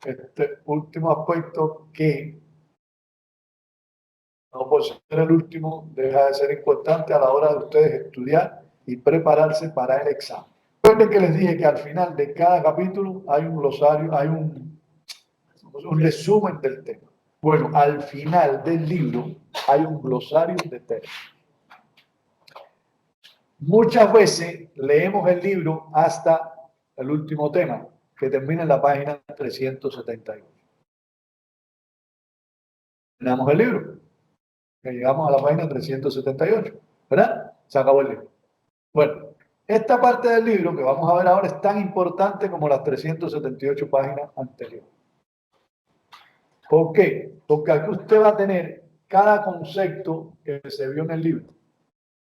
este último aspecto que, no por ser el último, deja de ser importante a la hora de ustedes estudiar y prepararse para el examen. Recuerden que les dije que al final de cada capítulo hay un glosario, hay un resumen del tema. Bueno, al final del libro hay un glosario de temas. Muchas veces leemos el libro hasta el último tema, que termina en la página 371. Terminamos el libro, que llegamos a la página 378, ¿verdad? Se acabó el libro. Bueno, esta parte del libro que vamos a ver ahora es tan importante como las 378 páginas anteriores. ¿Por qué? Porque aquí usted va a tener cada concepto que se vio en el libro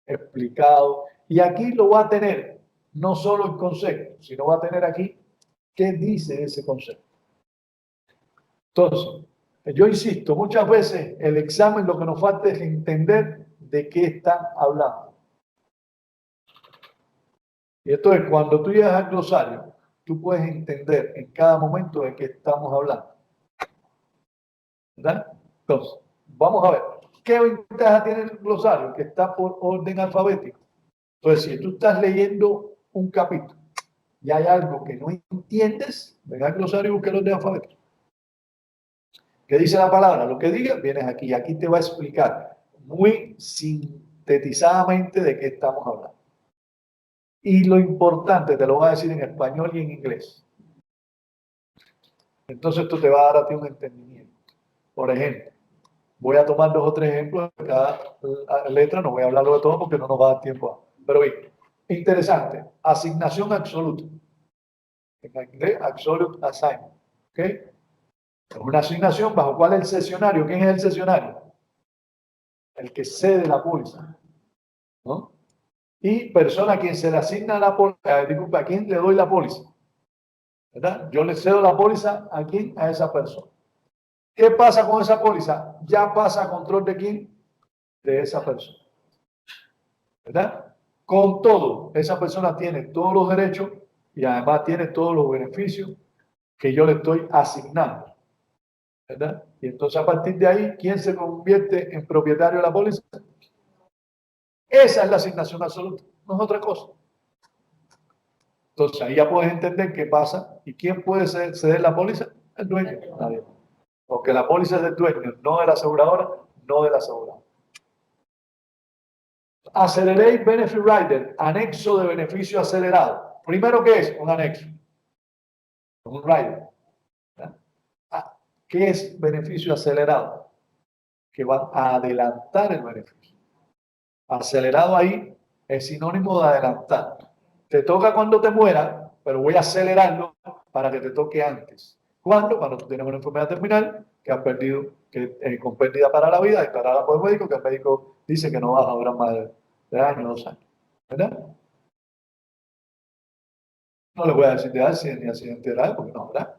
explicado y aquí lo va a tener no solo el concepto, sino va a tener aquí qué dice ese concepto. Entonces, yo insisto, muchas veces el examen lo que nos falta es entender de qué están hablando. Y entonces, cuando tú llegas al glosario, tú puedes entender en cada momento de qué estamos hablando. ¿Verdad? Entonces, vamos a ver. ¿Qué ventaja tiene el glosario? Que está por orden alfabético. Entonces, si tú estás leyendo un capítulo y hay algo que no entiendes, ven al glosario y busca el orden alfabético. ¿Qué dice la palabra? Lo que diga, vienes aquí. Y aquí te va a explicar muy sintetizadamente de qué estamos hablando. Y lo importante, te lo voy a decir en español y en inglés. Entonces esto te va a dar a ti un entendimiento. Por ejemplo, voy a tomar 2 o 3 ejemplos de cada letra, no voy a hablarlo de todo porque no nos va a dar tiempo. Pero bien, interesante. Asignación absoluta. En inglés, absolute assignment. ¿Ok? Es una asignación bajo cuál es el cesionario. ¿Quién es el cesionario? El que cede la póliza. ¿No? Y persona a quien se le asigna la póliza, disculpa, a quién le doy la póliza. ¿Verdad? Yo le cedo la póliza a quién, a esa persona. ¿Qué pasa con esa póliza? Ya pasa a control de quién, de esa persona. ¿Verdad? Con todo, esa persona tiene todos los derechos y además tiene todos los beneficios que yo le estoy asignando. ¿Verdad? Y entonces a partir de ahí, ¿quién se convierte en propietario de la póliza? Esa es la asignación absoluta, no es otra cosa. Entonces ahí ya puedes entender qué pasa y quién puede ceder la póliza, el dueño, nadie. Porque la póliza es del dueño, no de la aseguradora, no de la aseguradora. Accelerate Benefit Rider, anexo de beneficio acelerado. Primero, ¿qué es? Un anexo. Un rider. ¿Qué es beneficio acelerado? Que va a adelantar el beneficio. Acelerado ahí es sinónimo de adelantar. Te toca cuando te mueras, pero voy a acelerarlo para que te toque antes. ¿Cuándo? Cuando tú tienes una enfermedad terminal que has perdido, con pérdida para la vida, declarada por el médico, que el médico dice que no vas a durar más de años, 2 años. ¿Verdad? No les voy a decir de accidente ni accidente de porque no, ¿verdad?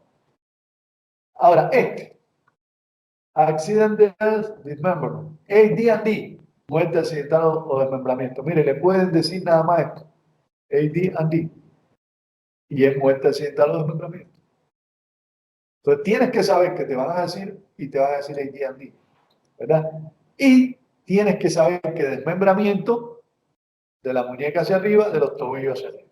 Ahora, Accidental Dismemberment, AD&D, muerte accidental o desmembramiento. Mire, le pueden decir nada más esto, AD&D, y es muerte accidental o desmembramiento. Entonces tienes que saber que te van a decir y te van a decir AD&D, ¿verdad? Y tienes que saber que desmembramiento de la muñeca hacia arriba, de los tobillos hacia arriba.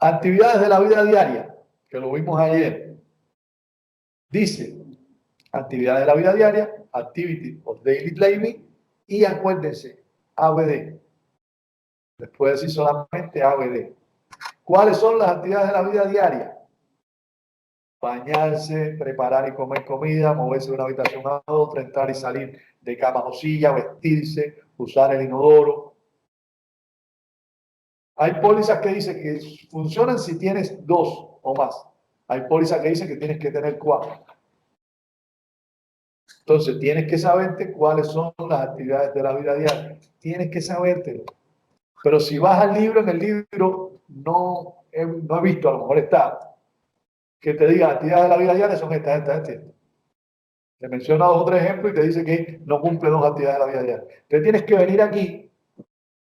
Actividades de la vida diaria, que lo vimos ayer. Dice, Actividades de la vida diaria, Activity of Daily Living, y acuérdense, ABD. Les puedo decir solamente ABD. ¿Cuáles son las actividades de la vida diaria? Bañarse, preparar y comer comida, moverse de una habitación a otra, entrar y salir de cama o silla, vestirse, usar el inodoro. Hay pólizas que dicen que funcionan si tienes 2 o más. Hay pólizas que dicen que tienes que tener 4. Entonces, tienes que saberte cuáles son las actividades de la vida diaria. Tienes que sabértelo. Pero si vas al libro, en el libro no he visto, a lo mejor está, que te diga actividades de la vida diaria son estas. Te menciona 2 o 3 ejemplos y te dice que no cumple 2 actividades de la vida diaria. Entonces tienes que venir aquí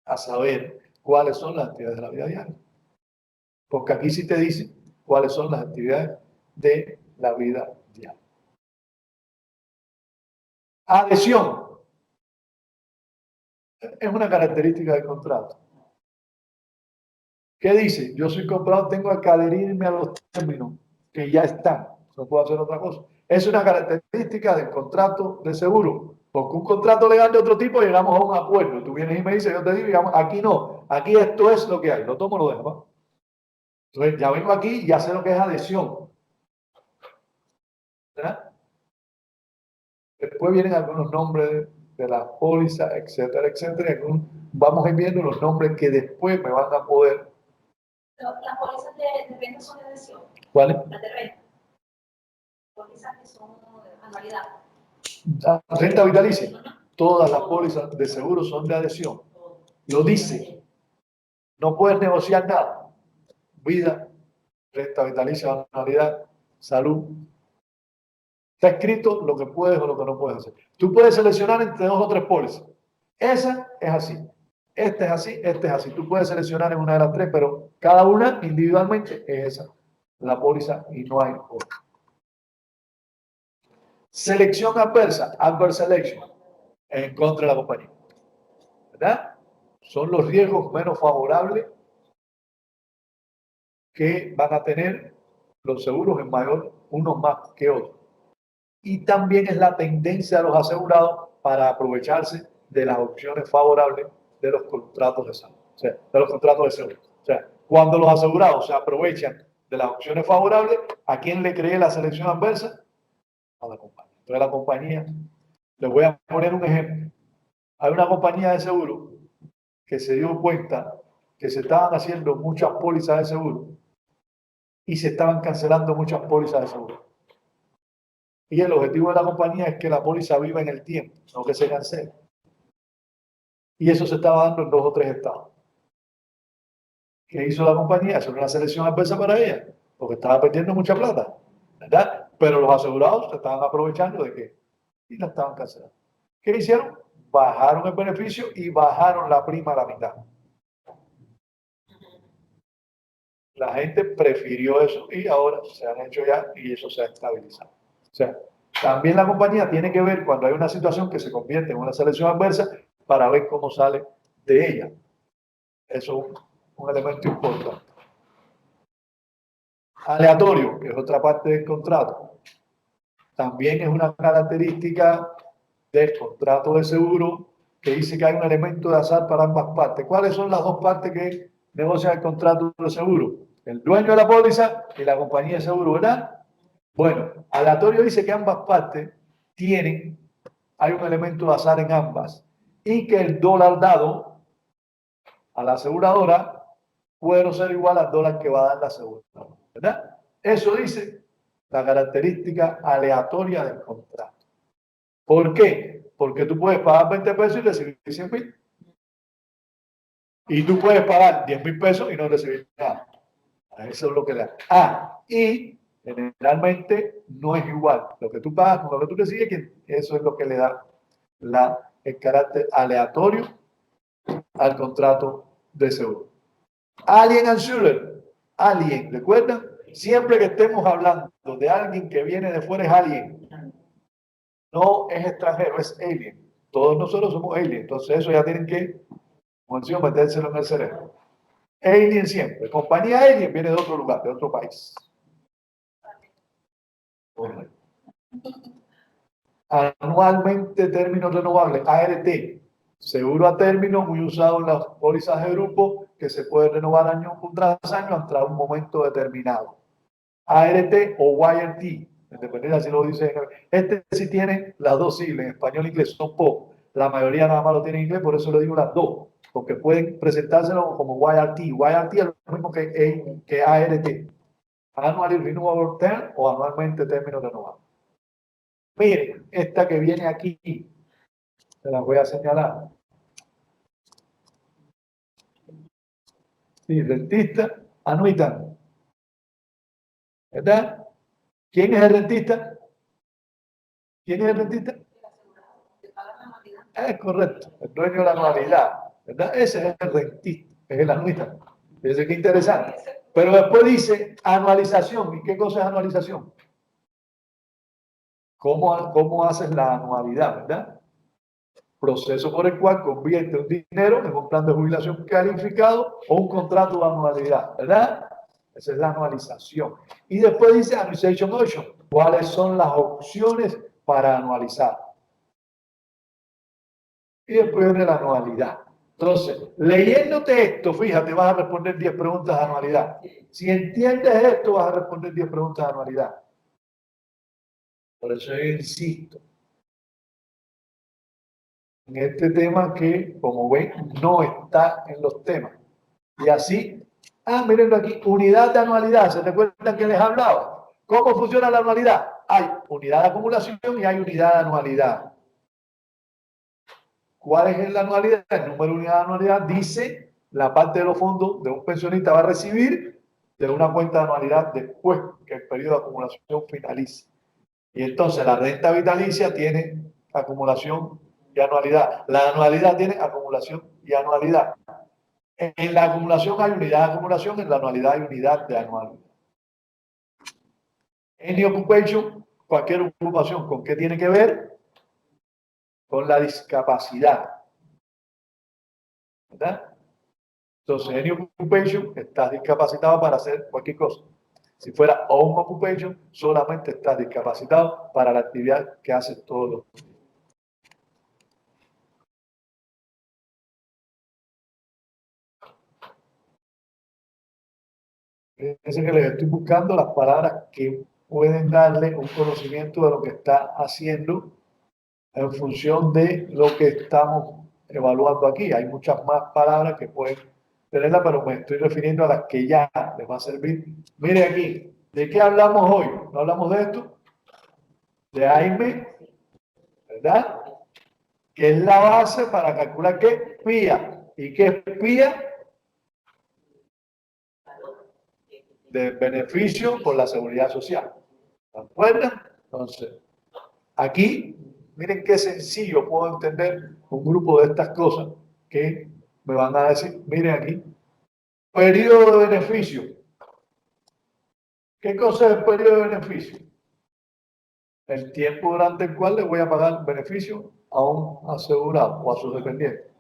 a saber cuáles son las actividades de la vida diaria. Porque aquí sí te dice cuáles son las actividades de la vida diaria. Adhesión. Es una característica del contrato. ¿Qué dice? Yo soy comprador, tengo que adherirme a los términos que ya están. No puedo hacer otra cosa. Es una característica del contrato de seguro. Porque un contrato legal de otro tipo llegamos a un acuerdo. Tú vienes y me dices, yo te digo, digamos, aquí no. Aquí esto es lo que hay. Lo tomo, lo dejo, ¿no? Entonces ya vengo aquí y ya sé lo que es adhesión. ¿Verdad? Después vienen algunos nombres de las pólizas, etcétera, etcétera. Vamos a ir viendo los nombres que después me van a poder. Las pólizas de renta son de adhesión. ¿Cuáles? Las de renta. Pólizas que son de anualidad. Renta vitalicia. Todas las pólizas de seguro son de adhesión. Lo dice. No puedes negociar nada. Vida, renta vitalicia, anualidad, salud. Está escrito lo que puedes o lo que no puedes hacer. Tú puedes seleccionar entre 2 o 3 pólizas. Esa es así. Este es así, este es así. Tú puedes seleccionar en una de las 3, pero cada una individualmente es esa, la póliza, y no hay otra. Selección adversa, adverse selection, en contra de la compañía. ¿Verdad? Son los riesgos menos favorables que van a tener los seguros en mayor, unos más que otros. Y también es la tendencia de los asegurados para aprovecharse de las opciones favorables de los contratos de salud, o sea, de los contratos de seguro. O sea, cuando los asegurados se aprovechan de las opciones favorables, ¿a quién le cree la selección adversa? A la compañía. Entonces la compañía, les voy a poner un ejemplo. Hay una compañía de seguro que se dio cuenta que se estaban haciendo muchas pólizas de seguro y se estaban cancelando muchas pólizas de seguro. Y el objetivo de la compañía es que la póliza viva en el tiempo, no que se cancele. Y eso se estaba dando en 2 o 3 estados. ¿Qué hizo la compañía? Hacer una selección adversa para ella, porque estaba perdiendo mucha plata, ¿verdad? Pero los asegurados se estaban aprovechando de que y la estaban cancelando. ¿Qué hicieron? Bajaron el beneficio y bajaron la prima a la mitad. La gente prefirió eso y ahora se han hecho ya y eso se ha estabilizado. O sea, también la compañía tiene que ver cuando hay una situación que se convierte en una selección adversa para ver cómo sale de ella. Eso es un elemento importante. Aleatorio, que es otra parte del contrato, también es una característica del contrato de seguro que dice que hay un elemento de azar para ambas partes. ¿Cuáles son las 2 partes que negocian el contrato de seguro? El dueño de la póliza y la compañía de seguro, ¿verdad? Bueno, aleatorio dice que ambas partes hay un elemento de azar en ambas y que el dólar dado a la aseguradora puede no ser igual al dólar que va a dar la aseguradora, ¿verdad? Eso dice la característica aleatoria del contrato. ¿Por qué? Porque tú puedes pagar 20 pesos y recibir 100.000. Y tú puedes pagar 10.000 pesos y no recibir nada. Eso es lo que le da. Y generalmente no es igual. Lo que tú pagas con lo que tú recibes, eso es lo que le da el carácter aleatorio al contrato de seguro. Alien insurer. Alien, ¿recuerdan? Siempre que estemos hablando de alguien que viene de fuera es alien. No es extranjero, es alien. Todos nosotros somos alien. Entonces eso ya tienen que, como decía, metérselo en el cerebro. Alien siempre. Compañía alien viene de otro lugar, de otro país. Anualmente términos renovables, ART, seguro a término, muy usado en las pólizas de grupo, que se puede renovar año tras año hasta un momento determinado. ART o YRT, dependiendo si lo dice. Este sí tiene las dos siglas, en español e inglés, son pocos. La mayoría nada más lo tiene en inglés, por eso le digo las dos, porque pueden presentárselo como YRT. YRT es lo mismo que ART. Annually Renewable Term o anualmente término renovable. Miren, esta que viene aquí, se las voy a señalar. Sí, rentista, anuitan. ¿Verdad? ¿Quién es el rentista? ¿Quién es el rentista? Es correcto, el dueño de la anualidad, ¿verdad? Ese es el rentista, es el anuita. Fíjense qué interesante. Pero después dice anualización. ¿Y qué cosa es anualización? ¿Cómo haces la anualidad, verdad? Proceso por el cual convierte un dinero en un plan de jubilación calificado o un contrato de anualidad, ¿verdad? Esa es la anualización. Y después dice annualization option. ¿Cuáles son las opciones para anualizar? Y después viene la anualidad. Entonces, leyéndote esto, fíjate, vas a responder 10 preguntas de anualidad. Si entiendes esto, vas a responder 10 preguntas de anualidad. Por eso yo insisto en este tema que, como ven, no está en los temas. Y así, mírenlo aquí, unidad de anualidad. ¿Se recuerdan que les hablaba? ¿Cómo funciona la anualidad? Hay unidad de acumulación y hay unidad de anualidad. ¿Cuál es la anualidad? El número de unidad de anualidad dice la parte de los fondos de un pensionista va a recibir de una cuenta de anualidad después que el periodo de acumulación finalice. Y entonces la renta vitalicia tiene acumulación y anualidad. La anualidad tiene acumulación y anualidad. En la acumulación hay unidad de acumulación, en la anualidad hay unidad de anualidad. Any occupation, cualquier ocupación, ¿con qué tiene que ver? Con la discapacidad. ¿Verdad? Entonces, any occupation, estás discapacitado para hacer cualquier cosa. Si fuera home occupation, solamente estás discapacitado para la actividad que haces todos los días. Fíjense que les estoy buscando las palabras que pueden darle un conocimiento de lo que está haciendo en función de lo que estamos evaluando aquí. Hay muchas más palabras que pueden tenerla, pero me estoy refiriendo a las que ya les va a servir. Mire aquí, ¿de qué hablamos hoy? ¿No hablamos de esto? De AIME, ¿verdad? Que es la base para calcular qué es PIA. ¿Y qué es PIA? De beneficio por la seguridad social. ¿De acuerdo? Entonces, aquí, miren qué sencillo puedo entender un grupo de estas cosas que me van a decir, miren aquí, periodo de beneficio. ¿Qué cosa es el periodo de beneficio? El tiempo durante el cual le voy a pagar beneficio a un asegurado o a su dependiente.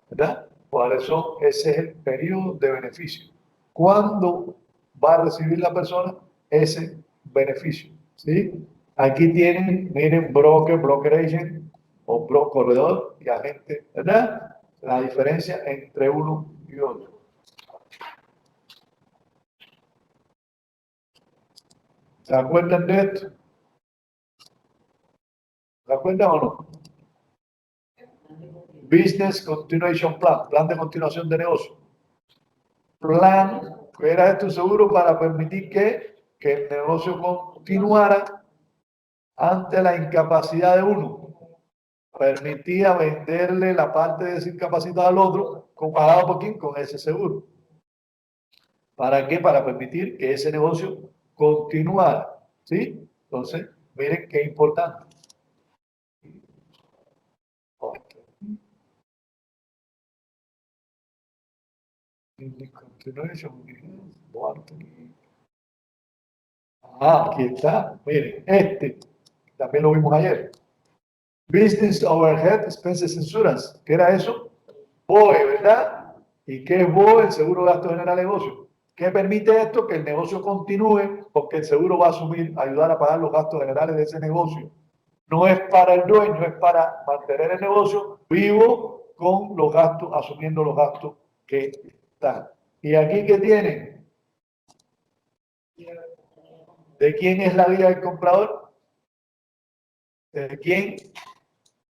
¿Verdad? Por eso ese es el periodo de beneficio. ¿Cuándo va a recibir la persona ese beneficio? ¿Sí? Aquí tienen, miren, broker agent o corredor y agente, ¿verdad? La diferencia entre uno y otro. ¿Se acuerdan de esto? ¿Se acuerdan o no? Business Continuation Plan, plan de continuación de negocio. Plan, que era esto seguro para permitir que el negocio continuara ante la incapacidad de uno. Permitía venderle la parte de discapacidad al otro, comparado por quién, con ese seguro. ¿Para qué? Para permitir que ese negocio continuara. ¿Sí? Entonces, miren qué importante. Aquí está. Miren, este también lo vimos ayer. Business Overhead Expenses Insurance. ¿Qué era eso? BOE, ¿verdad? ¿Y qué es BOE? El Seguro de Gastos General de Negocio. ¿Qué permite esto? Que el negocio continúe, porque el seguro va a ayudar a pagar los gastos generales de ese negocio. No es para el dueño, es para mantener el negocio vivo con los gastos, asumiendo los gastos que están. ¿Y aquí qué tienen? ¿De quién es la vida del comprador? ¿De quién?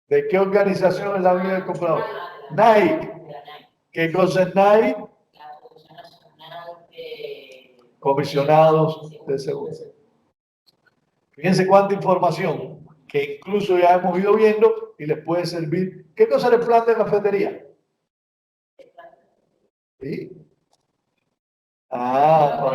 ¿De qué organización es la vida del comprador? Nike. ¿Qué cosa es Nike? Comisionados de seguro. Fíjense cuánta información que incluso ya hemos ido viendo y les puede servir. ¿Qué cosa es el plan de cafetería? ¿Sí? Lo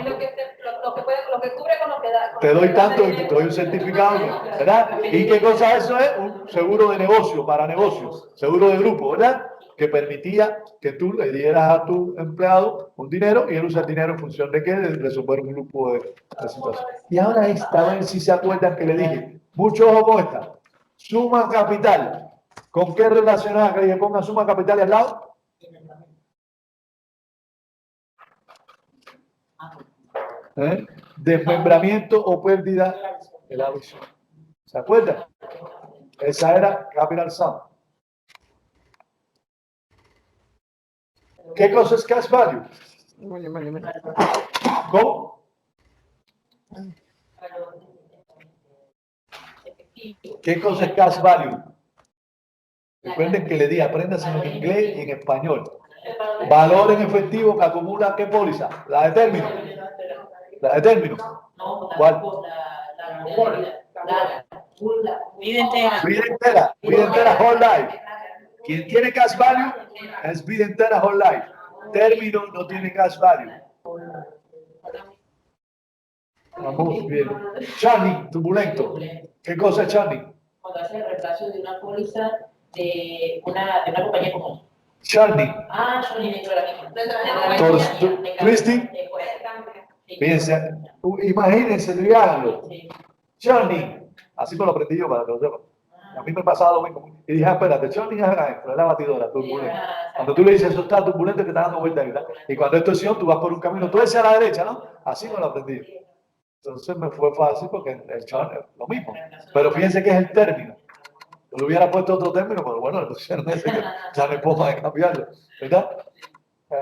que cubre con lo que da. Te doy tanto y te doy un certificado, ¿verdad? ¿Y qué cosa eso es? Un seguro de negocio, para negocios, seguro de grupo, ¿verdad? Que permitía que tú le dieras a tu empleado un dinero y él usa el dinero en función de qué, de resolver un grupo de situaciones. Y ahora esta, a ver si se acuerdan que le dije, mucho ojo con esta, suma capital. ¿Con qué relacionada que le ponga suma capital al lado? Desmembramiento o pérdida de la visión. ¿Se acuerdan? Esa era capital sum. ¿Qué cosa es cash value? ¿Cómo? ¿Qué cosa es cash value? Recuerden que le di, apréndase en inglés y en español. Valor en efectivo que acumula ¿qué póliza? La de término. La de término. ¿Cuál? Vida entera. Vida entera. Vida entera, whole life. Quien tiene cash value es vida entera, whole life. Término no tiene cash value. Vamos bien. Churning, turbulento. ¿Qué cosa es churning? Cuando hace el reemplazo de una póliza de una compañía común. Churning. Churning dentro de la Twisting. Fíjense, imagínense, díganlo. Churning. Así me lo aprendí yo para que lo sepan. A mí me pasaba lo mismo. Y dije, espérate, churning es adentro, es la batidora, turbulento. Cuando tú le dices, eso está turbulento, que está dando vuelta, ¿verdad? Y cuando esto es Sion, tú vas por un camino, tú ves a la derecha, ¿no? Así me lo aprendí. Entonces me fue fácil porque el churning es lo mismo. Pero fíjense que es el término. Yo le hubiera puesto otro término, pero bueno, le pusieron ese que ya no hay forma de cambiarlo, ¿verdad?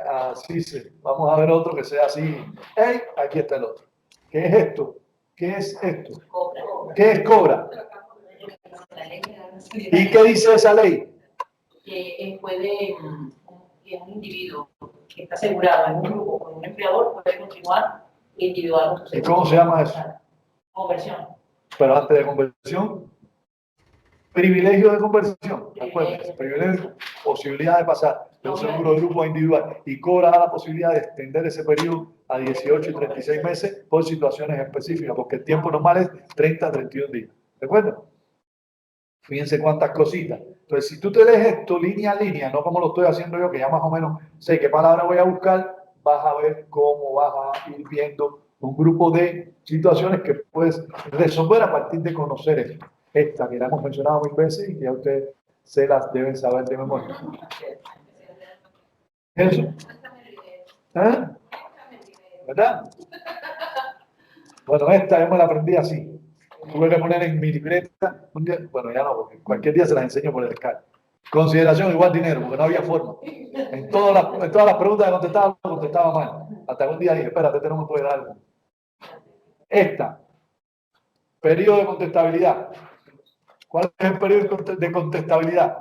Así sí. Vamos a ver otro que sea así. ¡Ey! Aquí está el otro. ¿Qué es esto? ¿Qué es esto? ¿Qué es cobra? ¿Y qué dice esa ley? Que que un individuo que está asegurado en un grupo con un empleador puede continuar individual con su ¿Y seguro. cómo se llama eso? Conversión. Pero antes de conversión, privilegio de conversión. Acuérdense, privilegio, posibilidad de pasar de un seguro de grupo a individual y cobra la posibilidad de extender ese periodo a 18 y 36 meses por situaciones específicas, porque el tiempo normal es 30 a 31 días. ¿De acuerdo? Fíjense cuántas cositas. Entonces, si tú te lees esto línea a línea, no como lo estoy haciendo yo, que ya más o menos sé qué palabra voy a buscar, vas a ver cómo vas a ir viendo un grupo de situaciones que puedes resolver a partir de conocer esto. Esta que la hemos mencionado mil veces y que ya ustedes se las deben saber de memoria. ¿Eso? ¿Eh? ¿Verdad? Bueno, esta yo me la aprendí así. Tuve que poner en mi libreta un día, bueno, ya no, porque cualquier día se las enseño por el Skype. Consideración igual dinero, porque no había forma. En todas las preguntas que contestaba mal. Hasta que un día dije, espérate, este no me puede dar. Esta, periodo de contestabilidad. ¿Cuál es el periodo de contestabilidad?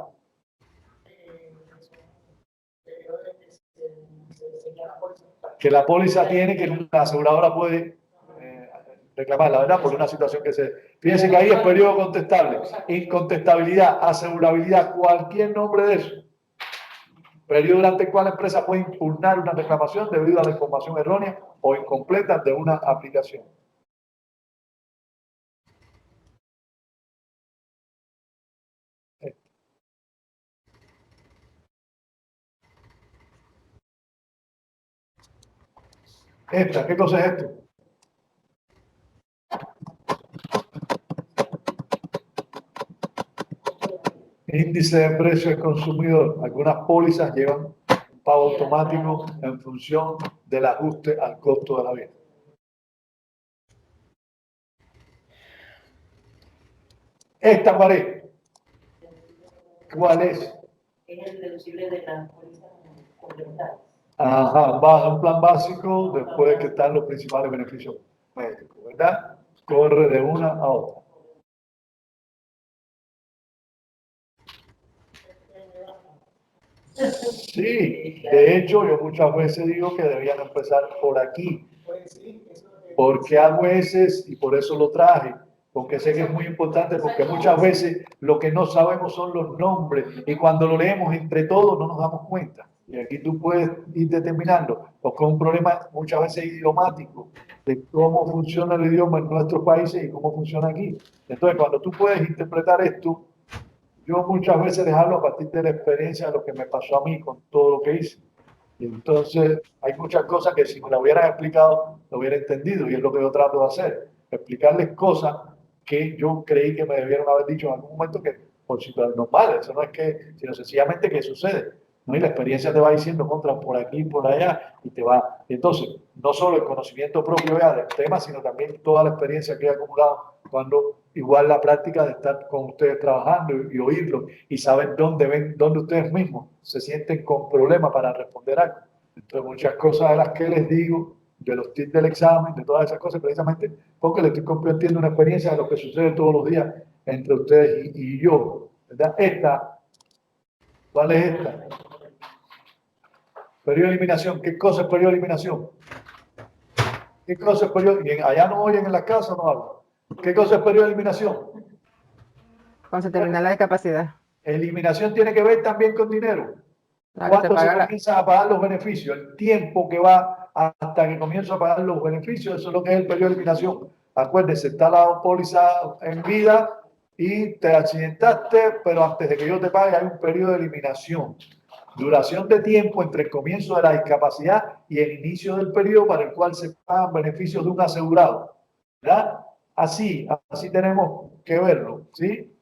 Que la póliza tiene, que la aseguradora puede reclamarla, ¿verdad? Por una situación que se... Fíjense que ahí es periodo contestable. Incontestabilidad, asegurabilidad, cualquier nombre de eso. Periodo durante el cual la empresa puede impugnar una reclamación debido a la información errónea o incompleta de una aplicación. Esta, ¿qué cosa es esto? Índice de precio del consumidor. Algunas pólizas llevan un pago automático en función del ajuste al costo de la vida. Esta pared, ¿cuál es? Es el deducible de la póliza complementaria. Ajá, vas a un plan básico después de que están los principales beneficios médicos, ¿verdad? Corre de una a otra. Sí, de hecho yo muchas veces digo que debían empezar por aquí. Porque hago veces, y por eso lo traje, porque sé que es muy importante, porque muchas veces lo que no sabemos son los nombres, y cuando lo leemos entre todos no nos damos cuenta. Y aquí tú puedes ir determinando, porque es un problema muchas veces idiomático, de cómo funciona el idioma en nuestros países y cómo funciona aquí. Entonces, cuando tú puedes interpretar esto, yo muchas veces les hablo a partir de la experiencia de lo que me pasó a mí con todo lo que hice. Y entonces hay muchas cosas que si me las hubieran explicado, lo hubiera entendido, y es lo que yo trato de hacer, explicarles cosas que yo creí que me debieron haber dicho en algún momento que por situaciones normales, eso no es que, sino sencillamente que sucede, ¿no? Y la experiencia te va diciendo contra por aquí, por allá, y te va, y entonces, no solo el conocimiento propio ya del tema, sino también toda la experiencia que he acumulado cuando igual la práctica de estar con ustedes trabajando y oírlo y saber dónde ustedes mismos se sienten con problemas para responder algo. Entonces, muchas cosas de las que les digo, de los tips del examen, de todas esas cosas, precisamente porque les estoy compartiendo una experiencia de lo que sucede todos los días entre ustedes y yo, ¿verdad? ¿Cuál es esta? Periodo de eliminación. ¿Qué cosa es periodo de eliminación? ¿Qué cosa es periodo? Y allá no oyen en la casa, no hablan. ¿Qué cosa es periodo de eliminación? Cuando se termina la discapacidad. Eliminación tiene que ver también con dinero. Claro, se ¿Cuándo se paga la- comienzan a pagar los beneficios? El tiempo que va hasta que comienzo a pagar los beneficios, eso es lo que es el periodo de eliminación. Acuérdense, está la póliza en vida y te accidentaste, pero antes de que yo te pague hay un periodo de eliminación. Duración de tiempo entre el comienzo de la discapacidad y el inicio del periodo para el cual se pagan beneficios de un asegurado. ¿Verdad? Así tenemos que verlo, ¿sí?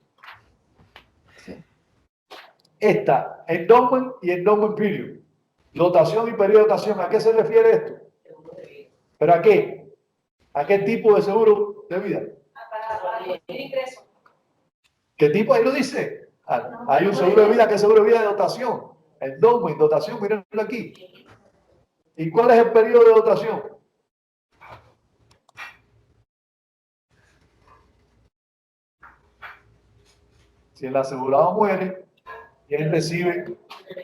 Esta, endowment y endowment period. Dotación y periodo de dotación. ¿A qué se refiere esto? ¿Pero a qué? ¿A qué tipo de seguro de vida? Para conseguir ingresos. ¿Qué tipo? Ahí lo dice. Hay un seguro de vida que es seguro de vida de dotación. Endowment, dotación, mírenlo aquí. ¿Y cuál es el periodo de dotación? Si el asegurado muere, ¿quién recibe?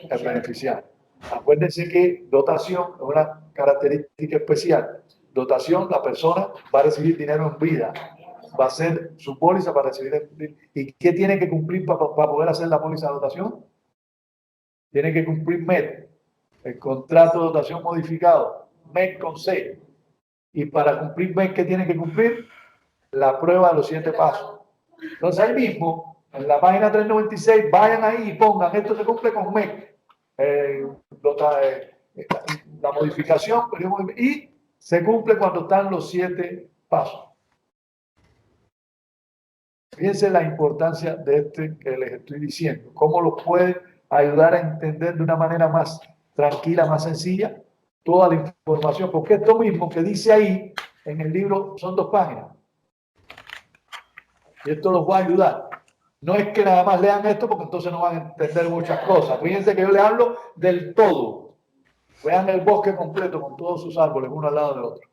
El beneficiario. Acuérdense que dotación es una característica especial. Dotación, la persona va a recibir dinero en vida. Va a ser su póliza para recibir. ¿Y qué tiene que cumplir para poder hacer la póliza de dotación? Tiene que cumplir MED, el contrato de dotación modificado, MED con C. Y para cumplir MED, ¿qué tiene que cumplir? La prueba de los 7 pasos. Entonces ahí mismo, en la página 396, vayan ahí y pongan, esto se cumple con MEC, la modificación, y se cumple cuando están los 7 pasos. Fíjense la importancia de este que les estoy diciendo, cómo los puede ayudar a entender de una manera más tranquila, más sencilla, toda la información, porque esto mismo que dice ahí en el libro son 2 páginas. Y esto los va a ayudar. No es que nada más lean esto porque entonces no van a entender muchas cosas. Fíjense que yo les hablo del todo. Vean el bosque completo con todos sus árboles, uno al lado del otro.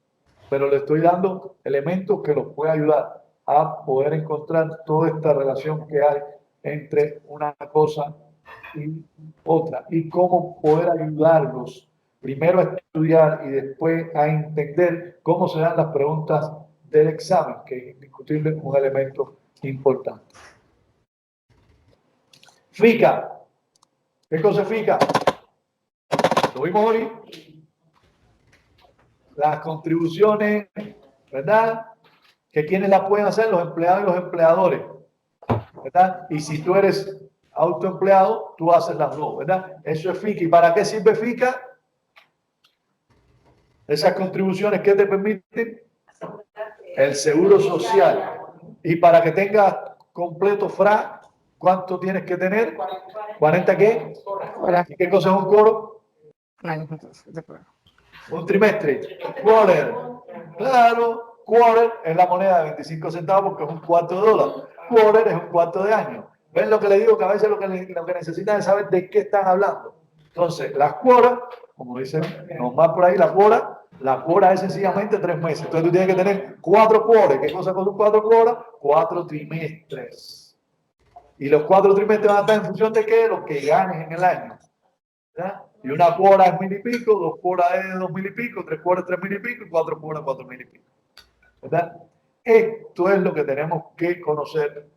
Pero les estoy dando elementos que los pueden ayudar a poder encontrar toda esta relación que hay entre una cosa y otra. Y cómo poder ayudarlos primero a estudiar y después a entender cómo se dan las preguntas del examen, que es indiscutible un elemento importante. FICA. ¿Qué cosa es FICA? Lo vimos hoy. Las contribuciones, ¿verdad? Que quienes las pueden hacer, los empleados y los empleadores, ¿verdad? Y si tú eres autoempleado, tú haces las dos, ¿verdad? Eso es FICA. ¿Y para qué sirve FICA? Esas contribuciones que te permiten el seguro social. Y para que tengas completo FRA, ¿cuánto tienes que tener? ¿40 qué? Hola. ¿Y qué cosa es un coro? Un año, entonces, después. Un trimestre. Quarter. Claro, quarter es la moneda de 25 centavos porque es un cuarto de dólar. Quarter es un cuarto de año. ¿Ven lo que le digo? Que a veces lo que necesitan es saber de qué están hablando. Entonces, las cuotas, como dicen nomás por ahí, la cuota es sencillamente 3 meses. Entonces tú tienes que tener 4 cuotas. ¿Qué cosa son 4 cuotas? 4 trimestres. Y los 4 trimestres van a estar en función de qué? Lo que ganes en el año. ¿Ya? Y una cuota es 1000 y pico, 2 cuotas es 2000 y pico, 3 cuotas 3000 y pico, y 4 cuotas 4000 y pico. ¿Verdad? Esto es lo que tenemos que conocer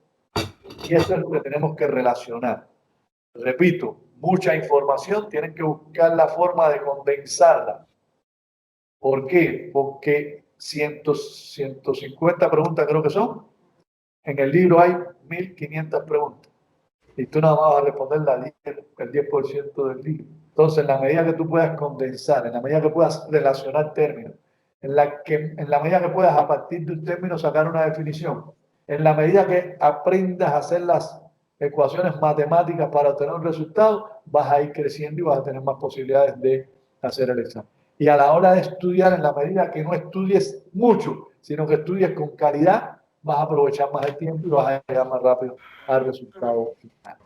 y esto es lo que tenemos que relacionar. Repito, mucha información, tienen que buscar la forma de condensarla. ¿Por qué? Porque 150 preguntas creo que son. En el libro hay 1500 preguntas. Y tú nada más vas a responder el 10% del libro. Entonces, en la medida que tú puedas condensar, en la medida que puedas relacionar términos, en la medida que puedas a partir de un término sacar una definición, en la medida que aprendas a hacer las ecuaciones matemáticas para obtener un resultado, vas a ir creciendo y vas a tener más posibilidades de hacer el examen. Y a la hora de estudiar, en la medida que no estudies mucho, sino que estudies con calidad, vas a aprovechar más el tiempo y vas a llegar más rápido al resultado final.